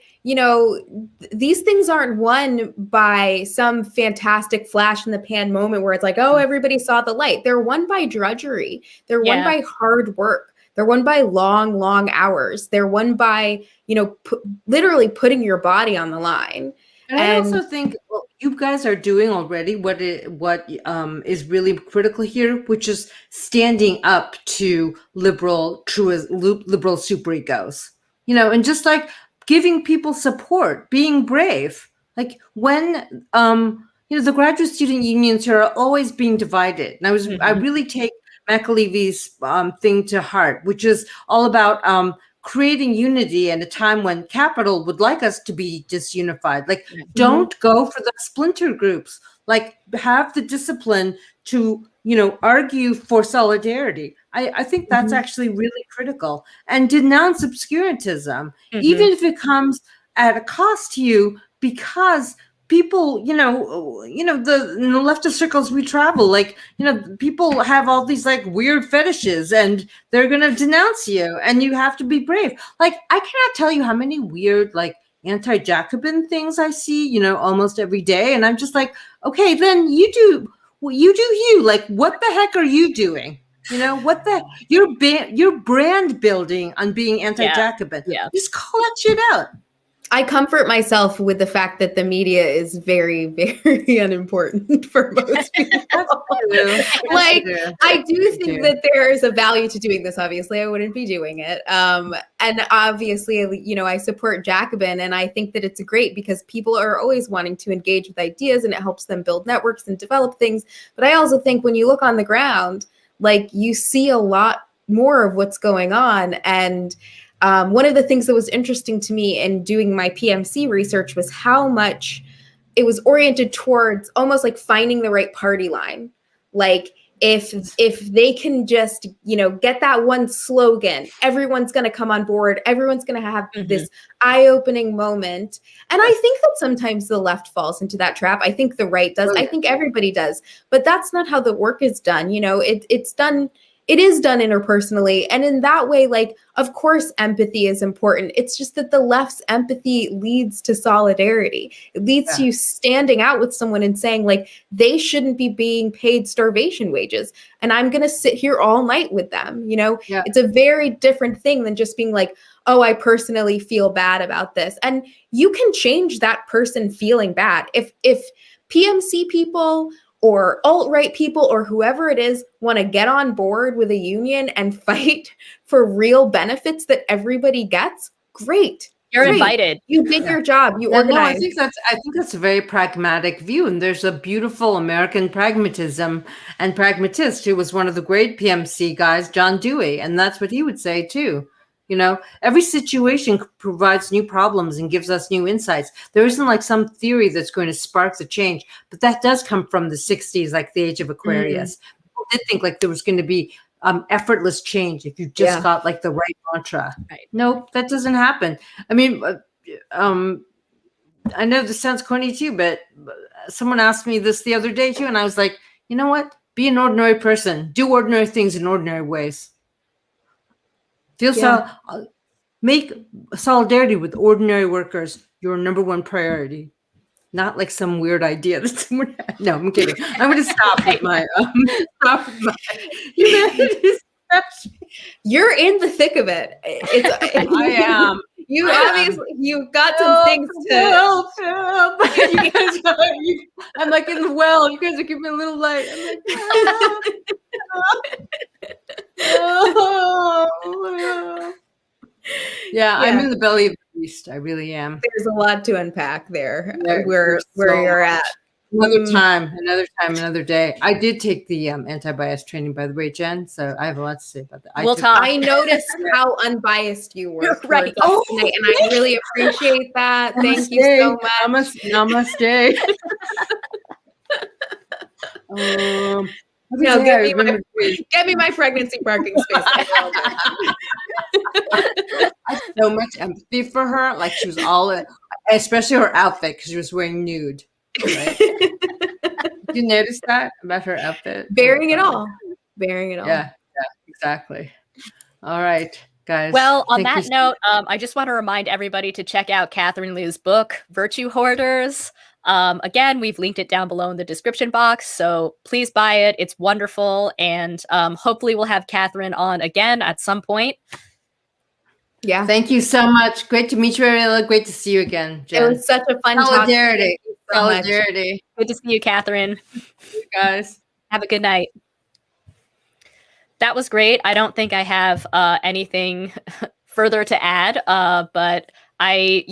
these things aren't won by some fantastic flash in the pan moment where it's like, oh, everybody saw the light. They're won by drudgery. They're won by hard work. They're won by long, long hours. They're won by, literally putting your body on the line. And I also think you guys are doing already what is really critical here, which is standing up to liberal superegos, and just like giving people support, being brave. Like when, the graduate student unions here are always being divided. And I really take McAlevy's thing to heart, which is all about creating unity at a time when capital would like us to be disunified. Like, don't go for the splinter groups. Like, have the discipline to, argue for solidarity. I think that's actually really critical. And denounce obscurantism, even if it comes at a cost to you, because people, in the leftist circles we travel, like, people have all these like weird fetishes and they're going to denounce you and you have to be brave. Like, I cannot tell you how many weird, like, anti-Jacobin things I see, almost every day. And I'm just like, okay, then you do you. Like, what the heck are you doing? You're brand building on being anti-Jacobin. Just call that shit out. I comfort myself with the fact that the media is very, very unimportant for most people. I do think that there is a value to doing this. Obviously, I wouldn't be doing it. And obviously, I support Jacobin, and I think that it's great because people are always wanting to engage with ideas, and it helps them build networks and develop things. But I also think when you look on the ground, like, you see a lot more of what's going on. And one of the things that was interesting to me in doing my PMC research was how much it was oriented towards almost like finding the right party line. Like, if they can just, get that one slogan, everyone's going to come on board. Everyone's going to have this eye-opening moment. And I think that sometimes the left falls into that trap. I think the right does. I think everybody does. But that's not how the work is done. It is done interpersonally. And in that way, like, of course, empathy is important. It's just that the left's empathy leads to solidarity. It leads to you standing out with someone and saying, like, they shouldn't be being paid starvation wages. And I'm going to sit here all night with them. It's a very different thing than just being like, oh, I personally feel bad about this. And you can change that person feeling bad. If PMC people or alt-right people or whoever it is want to get on board with a union and fight for real benefits that everybody gets, great. You're invited. You did your job. You organized. No, I think that's a very pragmatic view. And there's a beautiful American pragmatism and pragmatist who was one of the great PMC guys, John Dewey. And that's what he would say too. Every situation provides new problems and gives us new insights. There isn't like some theory that's going to spark the change, but that does come from the 60s, like the age of Aquarius. People did think like there was going to be effortless change if you just got like the right mantra. Right. Nope, that doesn't happen. I mean, I know this sounds corny too, but someone asked me this the other day too, and I was like, you know what? Be an ordinary person. Do ordinary things in ordinary ways. Make solidarity with ordinary workers your number one priority, not like some weird idea that someone had. No, I'm kidding. I'm going to stop with my humanity You're in the thick of it. I am. You obviously, you've got some things to help. You guys I'm like in the well. You guys are giving me a little light. I'm like, yeah, I'm in the belly of the beast. I really am. There's a lot to unpack there. There's where so you're at. Another time, another day. I did take the anti-bias training, by the way, Jen. So I have a lot to say about that. We'll talk. I noticed how unbiased you were. Right. Tonight, and I really appreciate that. Thank you so much. Namaste. No, get me my pregnancy parking space. I have so much empathy for her. Like she was all in, especially her outfit because she was wearing nude. Right? Did you notice that about her outfit? Bearing it all. Yeah, exactly. All right, guys. Well, on that note, I just want to remind everybody to check out Catherine Liu's book, Virtue Hoarders. Again, we've linked it down below in the description box, so please buy it. It's wonderful, and hopefully we'll have Catherine on again at some point. Yeah. Thank you so much. Great to meet you, Ariella. Great to see you again, Jen. It was such a fun solidarity. Solidarity. Good to see you, Catherine. You guys. Have a good night. That was great. I don't think I have anything further to add, but I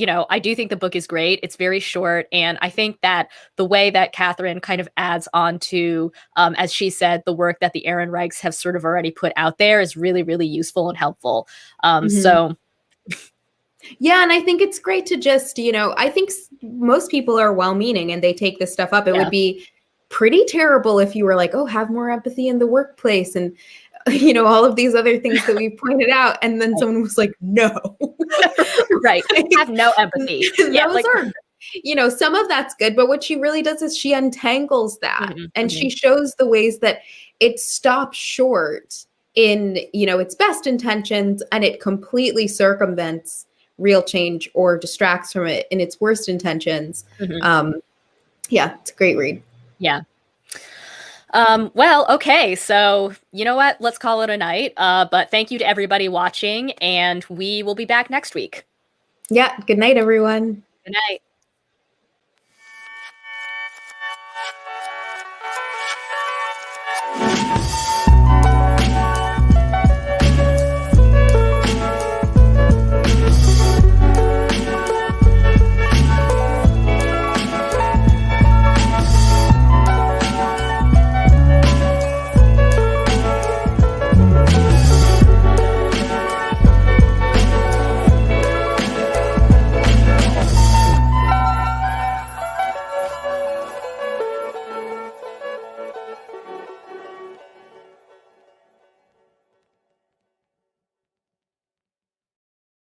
do think the book is great. It's very short. And I think that the way that Catherine kind of adds on to, as she said, the work that the Ehrenreichs have sort of already put out there is really, really useful and helpful. So. Yeah, and I think it's great to just, I think most people are well-meaning and they take this stuff up. It would be pretty terrible if you were like, oh, have more empathy in the workplace and, all of these other things that we pointed out. And then someone was like, no. Right. Have no empathy. Yeah, those are, some of that's good. But what she really does is she untangles that and she shows the ways that it stops short in, its best intentions and it completely circumvents real change or distracts from it in its worst intentions. Yeah, it's a great read. Yeah. Well, okay. So you know what? Let's call it a night. But thank you to everybody watching and we will be back next week. Yeah. Good night, everyone. Good night.